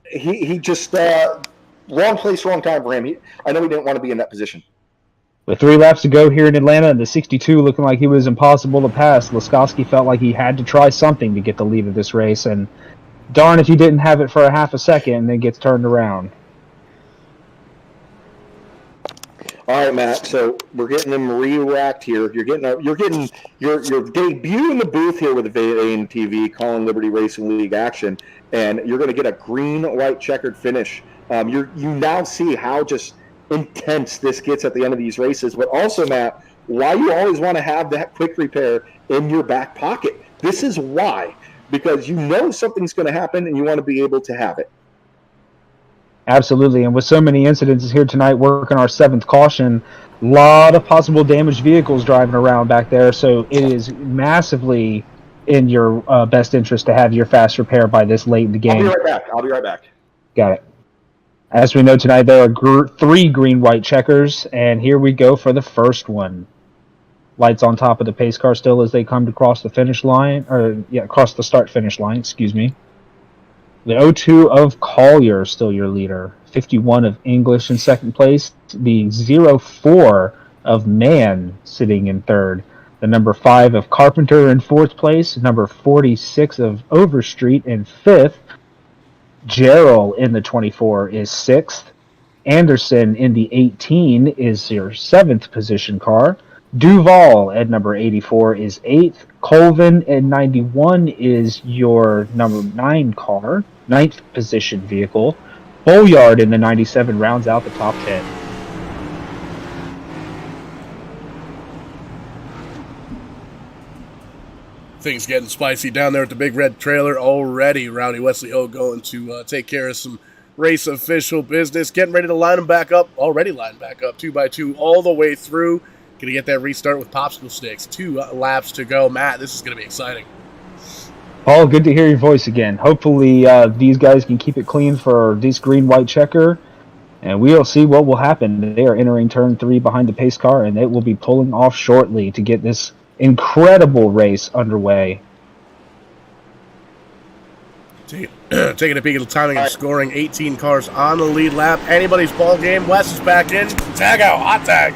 he just wrong place, wrong time for him. I know he didn't want to be in that position. With 3 laps to go here in Atlanta, and the 62 looking like he was impossible to pass, Laskowski felt like he had to try something to get the lead of this race, and darn if he didn't have it for a half a second and then gets turned around. All right, Matt. So we're getting them re-racked here. You're getting your debut in the booth here with the VAN TV calling Liberty Racing League action, and you're going to get a green-white checkered finish. You now see how just intense this gets at the end of these races, but also, Matt, why you always want to have that quick repair in your back pocket. This is why, because you know something's going to happen and you want to be able to have it. Absolutely, and with so many incidences here tonight, working our 7th caution, a lot of possible damaged vehicles driving around back there, so it is massively in your best interest to have your fast repair by this late in the game. I'll be right back. Got it. As we know tonight, there are 3 green-white checkers, and here we go for the first one. Lights on top of the pace car still as they come across the finish line, across the start-finish line, excuse me. The 0-2 of Collier still your leader. 51 of English in second place. The 0-4 of Mann sitting in third. The number 5 of Carpenter in fourth place. Number 46 of Overstreet in fifth. Gerald in the 24 is sixth. Anderson in the 18 is your 7th position car. Duval at number 84 is 8th. Colvin at 91 is your number 9 car, 9th position vehicle. Bolyard in the 97 rounds out the top 10. Things getting spicy down there at the Big Red Trailer already. Rowdy Wesley Ho going to take care of some race official business. Getting ready to line them back up. Already lined back up 2x2 all the way through. Going to get that restart with popsicle sticks. 2 laps to go. Matt, this is going to be exciting. Paul, good to hear your voice again. Hopefully, these guys can keep it clean for this green-white checker, and we'll see what will happen. They are entering turn 3 behind the pace car, and it will be pulling off shortly to get this incredible race underway. Taking a peek at the timing All and right. scoring. 18 cars on the lead lap. Anybody's ball game. Wes is back in. Tag out. Hot tag.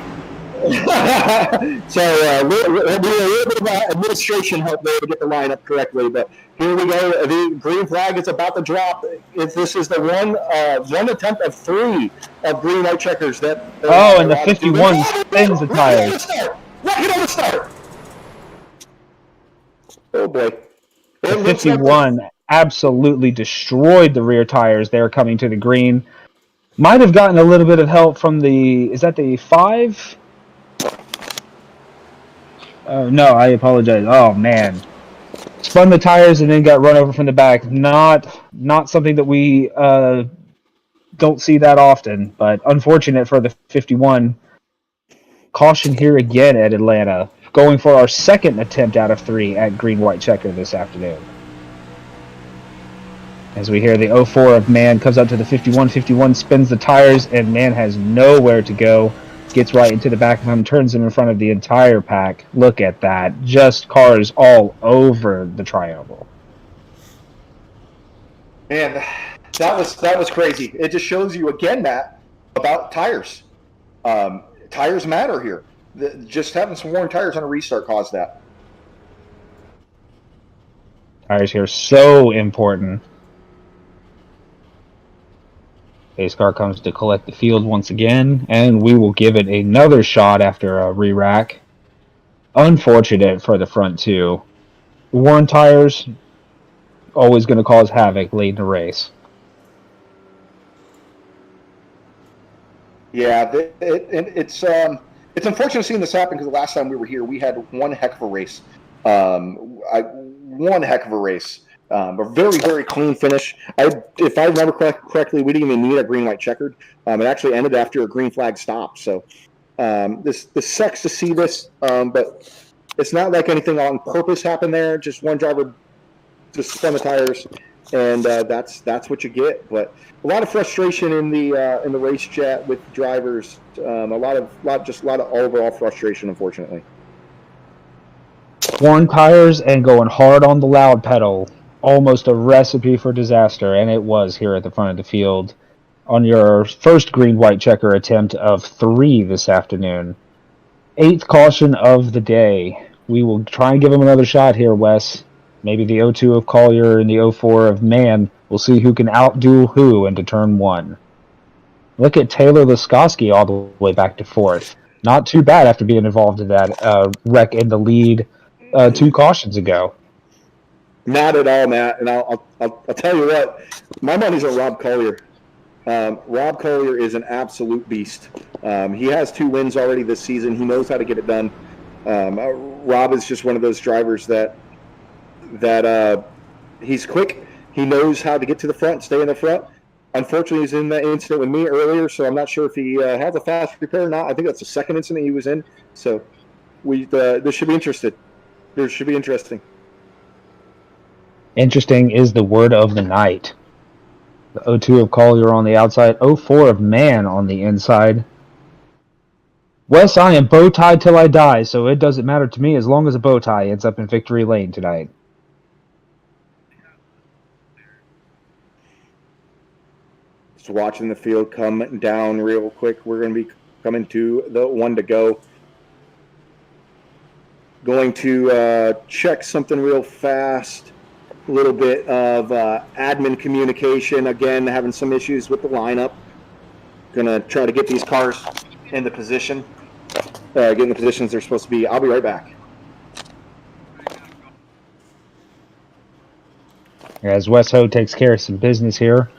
So we're a little bit of administration help there to get the lineup correctly, but here we go. The green flag is about to drop. This is the one attempt of 3 of green white checkers that. Oh, and the 51 spins the tires. Rocket on the start. Oh boy. The 51 absolutely destroyed the rear tires there coming to the green. Might have gotten a little bit of help from is that the 5? No, I apologize. Oh, man. Spun the tires and then got run over from the back. Not something that we don't see that often, but unfortunate for the 51. Caution here again at Atlanta, going for our second attempt out of 3 at green-white checker this afternoon. As we hear the 04 of Man comes up to the 51. 51 spins the tires, and Man has nowhere to go. Gets right into the back of him, turns him in front of the entire pack. Look at that. Just cars all over the triangle. Man, that was crazy. It just shows you again, Matt, about tires. Tires matter here. Just having some worn tires on a restart caused that. Tires here so important. Pace car comes to collect the field once again, and we will give it another shot after a re-rack. Unfortunate for the front 2. Worn tires, always going to cause havoc late in the race. Yeah, it's unfortunate seeing this happen because the last time we were here, we had one heck of a race. One heck of a race. A very, very clean finish. If I remember correctly, we didn't even need a green light checkered. It actually ended after a green flag stop. So this sucks to see this, but it's not like anything on purpose happened there. Just one driver just spun the tires, and that's what you get. But a lot of frustration in the race chat with drivers. A lot of overall frustration, unfortunately. Worn tires and going hard on the loud pedal. Almost a recipe for disaster, and it was here at the front of the field on your first green-white checker attempt of 3 this afternoon. 8th caution of the day. We will try and give him another shot here, Wes. Maybe the 02 of Collier and the 04 of Man. We'll see who can outdo who into turn 1. Look at Taylor Laskowski all the way back to 4th. Not too bad after being involved in that wreck in the lead 2 cautions ago. Not at all, Matt. And I'll tell you what, my money's on Rob Collier. Rob Collier is an absolute beast. He has 2 wins already this season. He knows how to get it done. Rob is just one of those drivers that he's quick. He knows how to get to the front, stay in the front. Unfortunately, he's in that incident with me earlier, so I'm not sure if he has a fast repair or not. I think that's the second incident he was in. So this should be interesting. This should be interesting. Interesting is the word of the night. The 02 of Collier on the outside, 04 of Man on the inside. Wes, I am bow tied till I die, so it doesn't matter to me as long as a bow tie ends up in victory lane tonight. Just watching the field come down real quick. We're going to be coming to the 1 to go. Going to check something real fast. A little bit of admin communication. Again, having some issues with the lineup. Going to try to get these cars into position. Get in the positions they're supposed to be. I'll be right back. As Wes Ho takes care of some business here,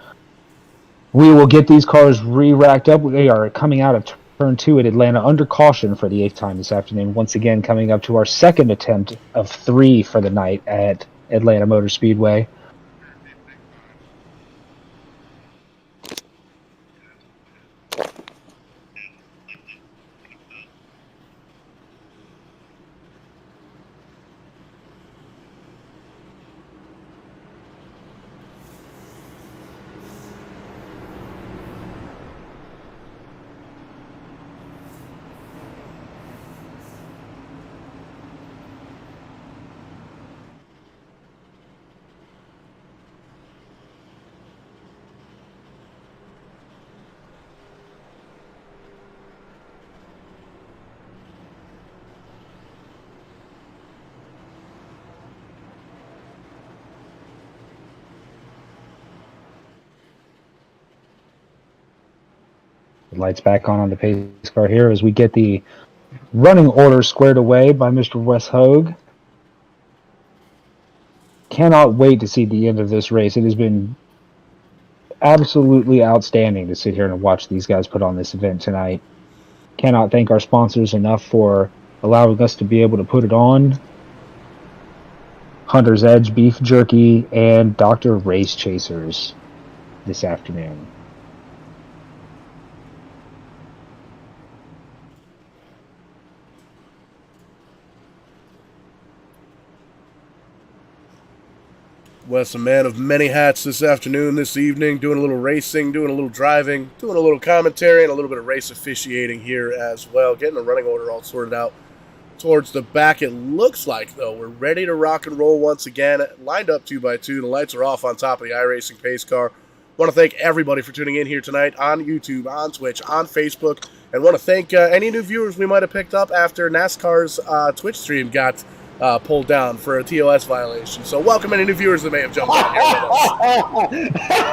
we will get these cars re-racked up. They are coming out of turn 2 at Atlanta under caution for the 8th time this afternoon. Once again, coming up to our second attempt of 3 for the night at Atlanta Motor Speedway. The lights back on the pace car here as we get the running order squared away by Mr. Wes Hogue. Cannot wait to see the end of this race. It has been absolutely outstanding to sit here and watch these guys put on this event tonight. Cannot thank our sponsors enough for allowing us to be able to put it on. Hunter's Edge Beef Jerky and Dr. Race Chasers this afternoon. Wes, a man of many hats this afternoon, this evening, doing a little racing, doing a little driving, doing a little commentary, and a little bit of race officiating here as well. Getting the running order all sorted out towards the back. It looks like, though, we're ready to rock and roll once again. Lined up 2x2. The lights are off on top of the iRacing pace car. Want to thank everybody for tuning in here tonight on YouTube, on Twitch, on Facebook, and want to thank any new viewers we might have picked up after NASCAR's Twitch stream got pulled down for a TOS violation. So welcome any new viewers that may have jumped on here with us.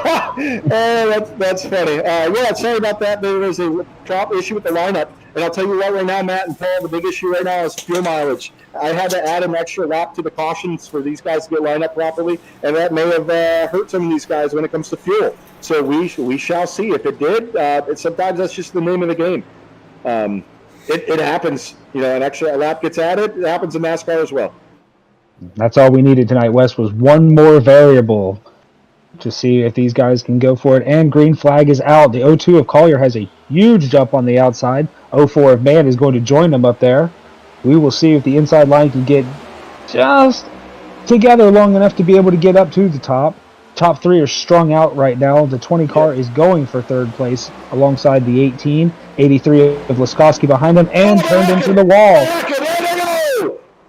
Oh, that's funny. Yeah, sorry about that. There was a drop issue with the lineup. And I'll tell you what right now, Matt and Paul, the big issue right now is fuel mileage. I had to add an extra lap to the cautions for these guys to get lined up properly, and that may have hurt some of these guys when it comes to fuel. So we shall see. If it did, sometimes that's just the name of the game. It happens. You know, an extra lap gets added. It happens in NASCAR as well. That's all we needed tonight, Wes, was one more variable to see if these guys can go for it. And green flag is out. The 02 of Collier has a huge jump on the outside. 04 of Man is going to join them up there. We will see if the inside line can get just together long enough to be able to get up to the top. Top three are strung out right now. The 20 car is going for third place alongside the 18. 83 of Laskowski behind them and turned into the wall.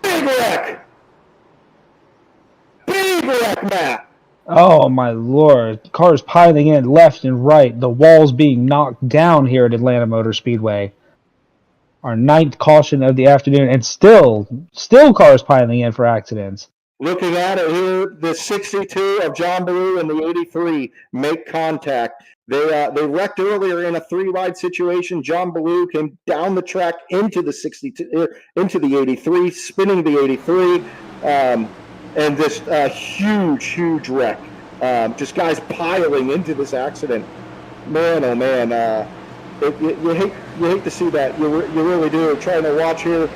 Big wreck! Big wreck, Matt! Oh, my Lord. Cars piling in left and right. The walls being knocked down here at Atlanta Motor Speedway. Our ninth caution of the afternoon, and still cars piling in for accidents. Looking at it here, the 62 of John Ballou and the 83 make contact. They wrecked earlier in a three-wide situation. John Ballou came down the track into the 62, into the 83, spinning the 83, and this huge wreck. Just guys piling into this accident. Man, oh man, you hate to see that. You really do. Trying to watch here.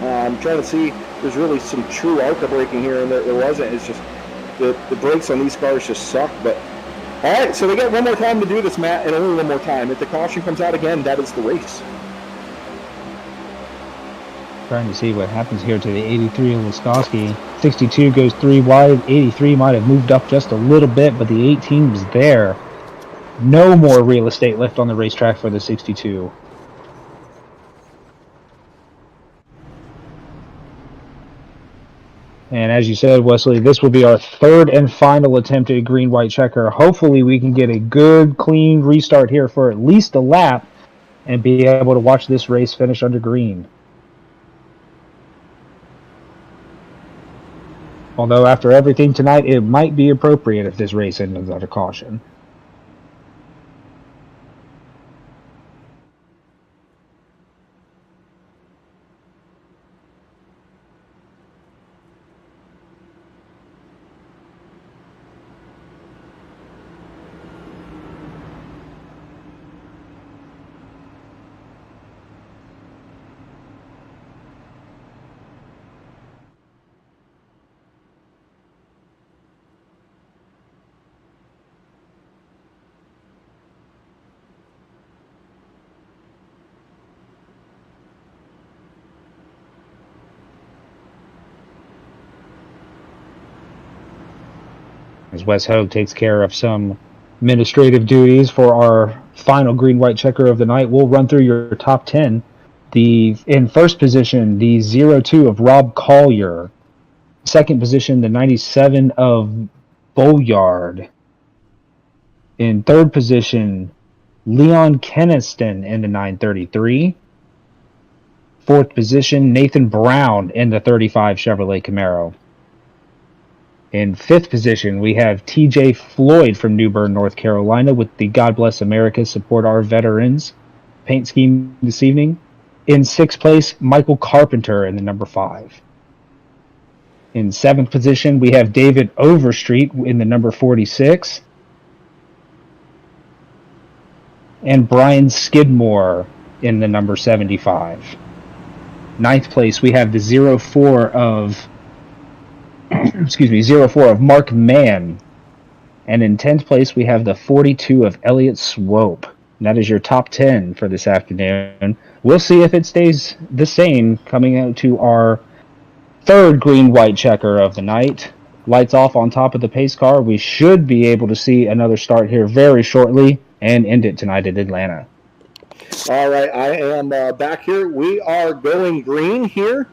I'm trying to see. There's really some true ARCA braking here, and there wasn't. It's just the brakes on these cars just suck. But all right, so they got one more time to do this, Matt, and only one more time. If the caution comes out again, that is the race. Trying to see what happens here to the 83 of Laskowski. 62 goes 3 wide. 83 might have moved up just a little bit, but the 18 was there. No more real estate left on the racetrack for the 62. And as you said, Wesley, this will be our third and final attempt at a green-white checker. Hopefully we can get a good, clean restart here for at least a lap and be able to watch this race finish under green. Although after everything tonight, it might be appropriate if this race ends under caution. As Wes Hogue takes care of some administrative duties for our final green-white checker of the night, we'll run through your top 10. In first position, the 02 of Rob Collier. Second position, the 97 of Boyard. In third position, Leon Keniston in the 933. Fourth position, Nathan Brown in the 35 Chevrolet Camaro. In 5th position, we have TJ Floyd from New Bern, North Carolina, with the God Bless America Support Our Veterans paint scheme this evening. In 6th place, Michael Carpenter in the number 5. In 7th position, we have David Overstreet in the number 46. And Brian Skidmore in the number 75. 9th place, we have the 04 of 04 of Mark Mann. And in 10th place, we have the 42 of Elliot Swope. And that is your top 10 for this afternoon. We'll see if it stays the same coming out to our 3rd green-white checker of the night. Lights off on top of the pace car. We should be able to see another start here very shortly and end it tonight at Atlanta. All right, I am back here. We are going green here.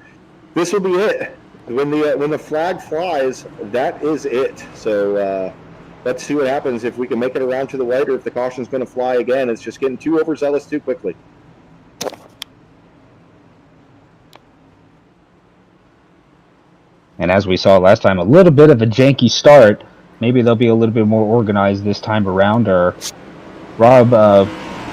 This will be it. When the flag flies, that is it. So let's see what happens if we can make it around to the white, or if the caution's going to fly again. It's just getting too overzealous too quickly. And as we saw last time, a little bit of a janky start. Maybe they'll be a little bit more organized this time around, or Rob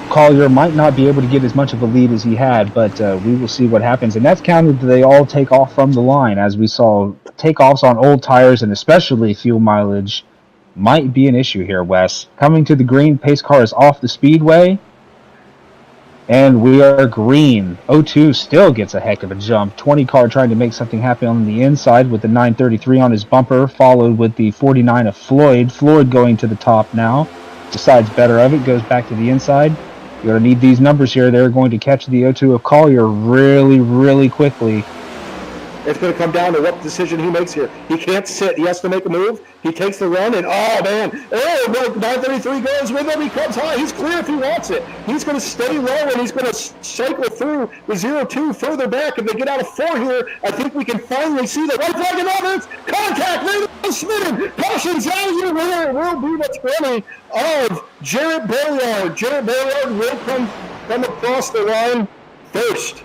Collier might not be able to get as much of a lead as he had, but we will see what happens. And that's counted that they all take off from the line. As we saw, takeoffs on old tires and especially fuel mileage might be an issue here, Wes. Coming to the green, pace car is off the speedway. And we are green. 02 still gets a heck of a jump. 20 car trying to make something happen on the inside with the 933 on his bumper, followed with the 49 of Floyd. Floyd going to the top now. Decides better of it, goes back to the inside. You're going to need these numbers here. They're going to catch the 02 of Collier really, really quickly. It's going to come down to what decision he makes here. He can't sit. He has to make a move. He takes the run, and oh, man. Oh, look, 933 goes with him. He comes high. He's clear if he wants it. He's going to stay low, and he's going to cycle through the 02 further back. If they get out of 4 here, I think we can finally see the white flag and others. Contact. Radio smitten. Caution's out. You will be the 20 of Jarrett Bailliard. Jarrett Bailliard will come across the line first.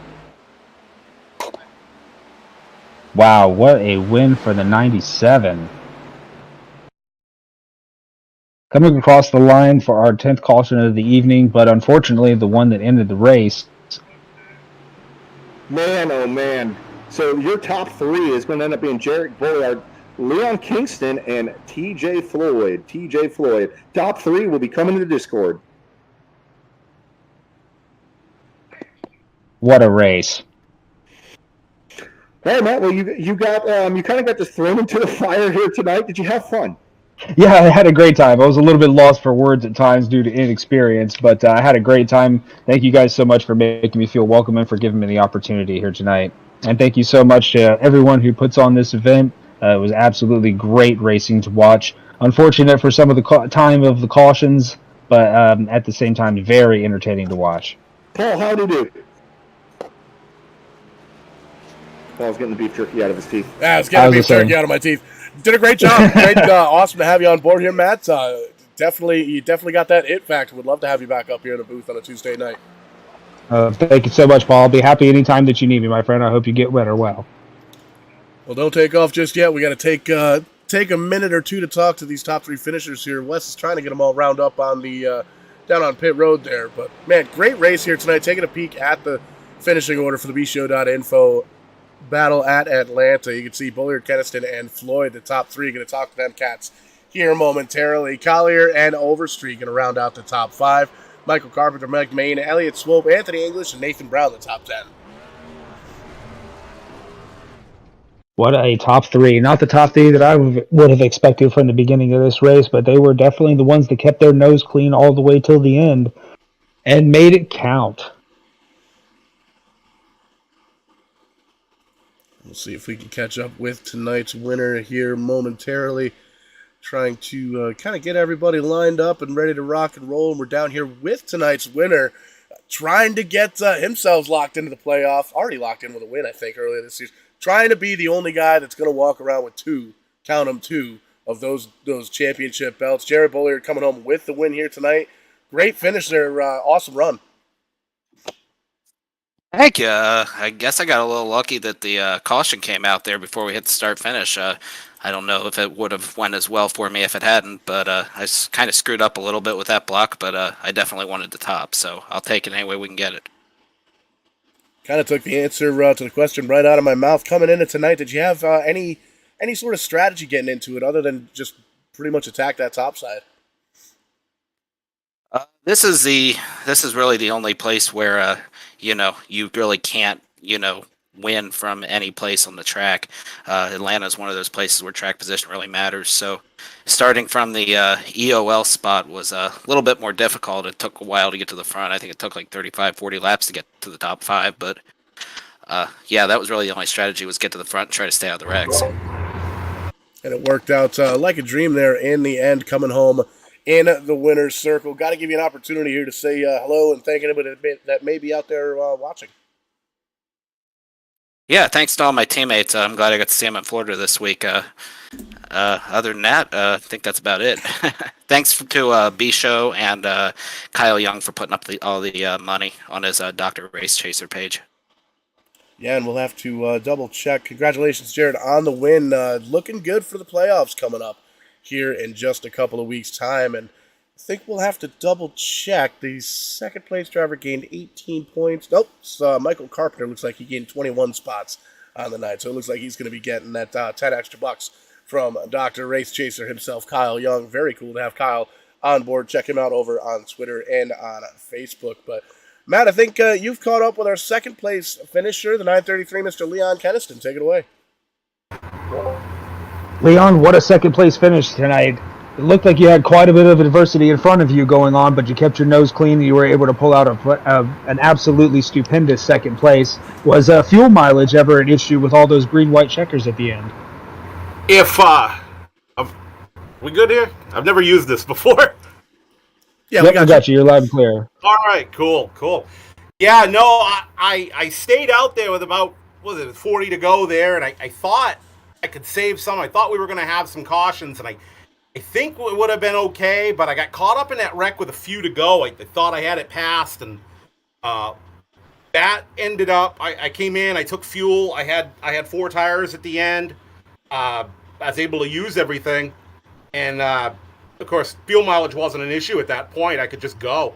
Wow, what a win for the 97. Coming across the line for our 10th caution of the evening, but unfortunately the one that ended the race. Man, oh man. So your top 3 is going to end up being Jarrett Bailliard, Leon Kingston, and TJ Floyd. TJ Floyd. Top 3 will be coming to the Discord. What a race. Hey Matt, well you kind of got just thrown into the fire here tonight. Did you have fun? Yeah, I had a great time. I was a little bit lost for words at times due to inexperience, but I had a great time. Thank you guys so much for making me feel welcome and for giving me the opportunity here tonight. And thank you so much to everyone who puts on this event. It was absolutely great racing to watch. Unfortunate for some of the time of the cautions, but at the same time, very entertaining to watch. Paul, how did you do? Paul's getting the beef jerky out of his teeth. Yeah, I was getting beef jerky out of my teeth. Did a great job. Great, awesome to have you on board here, Matt. You definitely got that it factor. Would love to have you back up here in the booth on a Tuesday night. Thank you so much, Paul. I'll be happy anytime that you need me, my friend. I hope you get better well. Well, don't take off just yet. We got to take a minute or two to talk to these top 3 finishers here. Wes is trying to get them all round up on the down on pit road there. But, man, great race here tonight. Taking a peek at the finishing order for the bshow.info battle at Atlanta. You can see Bulliard, Keniston, and Floyd, the top 3. Going to talk to them cats here momentarily. Collier and Overstreet going to round out the top 5. Michael Carpenter, Mike Main, Elliot Swope, Anthony English, and Nathan Brown, the top 10. What a top 3. Not the top 3 that I would have expected from the beginning of this race, but they were definitely the ones that kept their nose clean all the way till the end and made it count. We'll see if we can catch up with tonight's winner here momentarily. Trying to kind of get everybody lined up and ready to rock and roll. And we're down here with tonight's winner, trying to get himself locked into the playoff. Already locked in with a win, I think, earlier this season. Trying to be the only guy that's going to walk around with 2, count them 2, of those championship belts. Jared Bulliard coming home with the win here tonight. Great finish there. Awesome run. Heck yeah, I guess I got a little lucky that the caution came out there before we hit the start finish. I don't know if it would have went as well for me if it hadn't, but I kind of screwed up a little bit with that block, but I definitely wanted the top, so I'll take it any way we can get it. Kind of took the answer to the question right out of my mouth. Coming into tonight, did you have any sort of strategy getting into it other than just pretty much attack that top side? This is really the only place where you really can't win from any place on the track. Atlanta is one of those places where track position really matters. So starting from the EOL spot was a little bit more difficult. It took a while to get to the front. I think it took like 35, 40 laps to get to the top five. But yeah, that was really the only strategy, was get to the front and try to stay out of the wrecks. And it worked out like a dream there in the end, coming home in the winner's circle. Got to give you an opportunity here to say hello and thank anybody that may be out there watching. Yeah, thanks to all my teammates. I'm glad I got to see them in Florida this week. Other than that, I think that's about it. Thanks to bshow and Kyle Young for putting up all the money on his Dr. Race Chaser page. Yeah, and we'll have to double check. Congratulations, Jared, on the win. Looking good for the playoffs coming up here in just a couple of weeks' time. And I think we'll have to double check. The second place driver gained 18 points. Nope, Michael Carpenter looks like he gained 21 spots on the night. So it looks like he's going to be getting that 10 extra bucks from Dr. Race Chaser himself, Kyle Young. Very cool to have Kyle on board. Check him out over on Twitter and on Facebook. But Matt, I think you've caught up with our second place finisher, the 933, Mr. Leon Keniston. Take it away. Leon, what a second place finish tonight. It looked like you had quite a bit of adversity in front of you going on, but you kept your nose clean and you were able to pull out an absolutely stupendous second place. Was fuel mileage ever an issue with all those green-white checkers at the end? If we good here? I've never used this before. Yeah, yep, we got you. You're loud and clear. All right, cool. Yeah, no, I stayed out there with about 40 to go there, and I thought I could save some. I thought we were going to have some cautions, and I think it would have been okay, but I got caught up in that wreck with a few to go. I thought I had it passed, and that ended up. I came in, I took fuel. I had 4 tires at the end. I was able to use everything, and of course, fuel mileage wasn't an issue at that point. I could just go.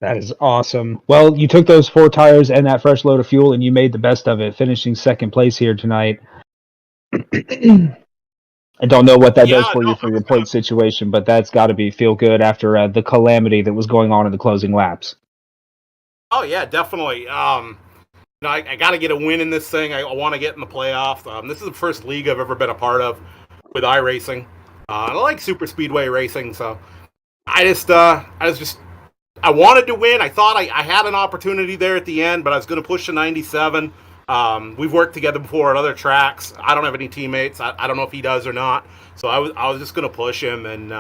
That is awesome. Well, you took those 4 tires and that fresh load of fuel, and you made the best of it, finishing second place here tonight. I don't know what that does for you for your point situation, but that's got to feel good after the calamity that was going on in the closing laps. Oh yeah, definitely. I got to get a win in this thing. I want to get in the playoffs. This is the first league I've ever been a part of with iRacing. I like super speedway racing, so I wanted to win. I thought I had an opportunity there at the end, but I was going to push to 97. We've worked together before at other tracks. I don't have any teammates. I don't know if he does or not. So I was just going to push him. And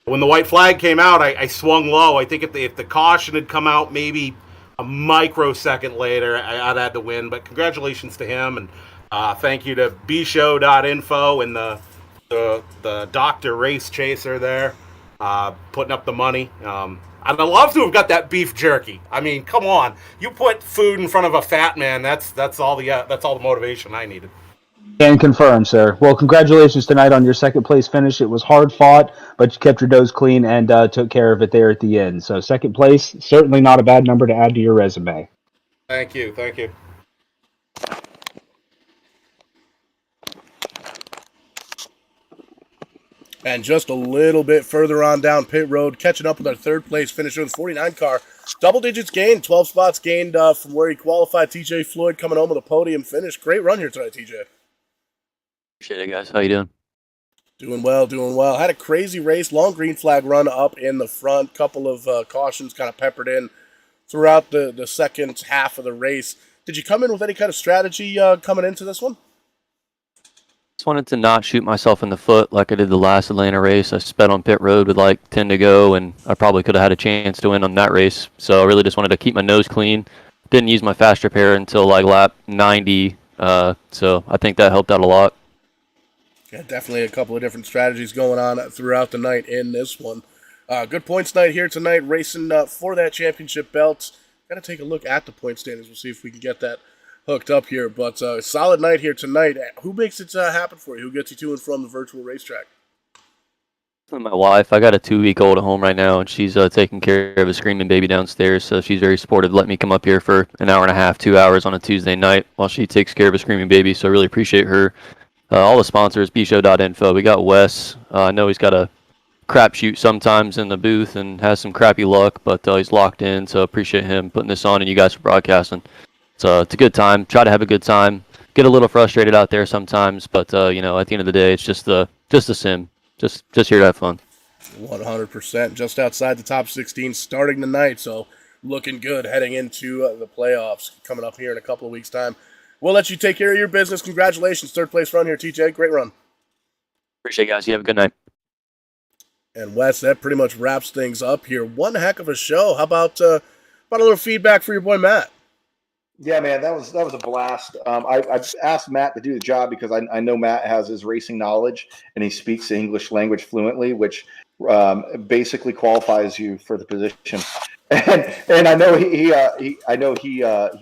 when the white flag came out, I swung low. I think if the caution had come out maybe a microsecond later, I'd had to win. But congratulations to him, and thank you to bshow.info and the Dr. Race Chaser there, putting up the money. I'd love to have got that beef jerky. I mean, come on! You put food in front of a fat man. That's all the motivation I needed. Can confirm, sir. Well, congratulations tonight on your second place finish. It was hard fought, but you kept your nose clean and took care of it there at the end. So second place, certainly not a bad number to add to your resume. Thank you. And just a little bit further on down pit road, catching up with our third place finisher, the 49 car. Double digits gained, 12 spots gained from where he qualified. TJ Floyd coming home with a podium finish. Great run here tonight, TJ. Appreciate it, guys. How you doing? Doing well. Had a crazy race, long green flag run up in the front. Couple of cautions kind of peppered in throughout the second half of the race. Did you come in with any kind of strategy coming into this one? Just wanted to not shoot myself in the foot like I did the last Atlanta race. I sped on pit road with like 10 to go, and I probably could have had a chance to win on that race. So I really just wanted to keep my nose clean. Didn't use my fast repair until like lap 90, so I think that helped out a lot. Yeah, definitely a couple of different strategies going on throughout the night in this one. Good points night here tonight, racing for that championship belt. Got to take a look at the point standings. We'll see if we can get that hooked up here. But solid night here tonight. Who makes it happen for you? Who gets you to and from the virtual racetrack? My wife, I got a 2-week-old at home right now, and she's taking care of a screaming baby downstairs. So she's very supportive. Let me come up here for an hour and a half, 2 hours on a Tuesday night while she takes care of a screaming baby. So I really appreciate her. All the sponsors, bshow.info. We got Wes. I know he's got a crapshoot sometimes in the booth and has some crappy luck, but he's locked in. So appreciate him putting this on and you guys for broadcasting. So it's a good time. Try to have a good time. Get a little frustrated out there sometimes, but at the end of the day, it's just a sim. Just here to have fun. 100%. Just outside the top 16 starting tonight, so looking good heading into the playoffs coming up here in a couple of weeks' time. We'll let you take care of your business. Congratulations, third place run here, TJ. Great run. Appreciate it, guys. You have a good night. And Wes, that pretty much wraps things up here. One heck of a show. How about a little feedback for your boy Matt? Yeah, man, that was a blast. I asked Matt to do the job because I know Matt has his racing knowledge and he speaks the English language fluently, which basically qualifies you for the position. And I know he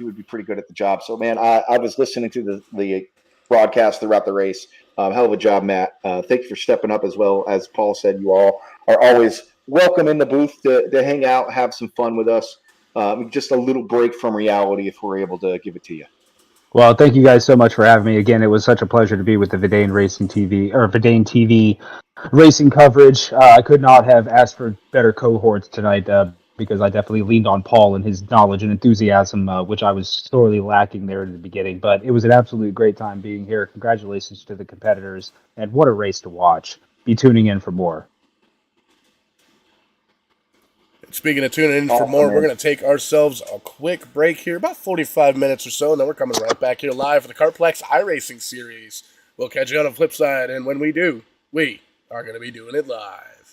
would be pretty good at the job. So, man, I was listening to the broadcast throughout the race. Hell of a job, Matt. Thank you for stepping up as well. As Paul said, you all are always welcome in the booth to hang out, have some fun with us. Just a little break from reality if we're able to give it to you. Well, thank you guys so much for having me. Again, it was such a pleasure to be with the Vidane Racing TV or Vidane TV racing coverage. I could not have asked for better cohorts tonight because I definitely leaned on Paul and his knowledge and enthusiasm, which I was sorely lacking there in the beginning. But it was an absolute great time being here. Congratulations to the competitors, and what a race to watch. Be tuning in for more. Speaking of tuning in for more, we're going to take ourselves a quick break here, about 45 minutes or so, and then we're coming right back here live for the Carplex iRacing Series. We'll catch you on the flip side, and when we do, we are going to be doing it live.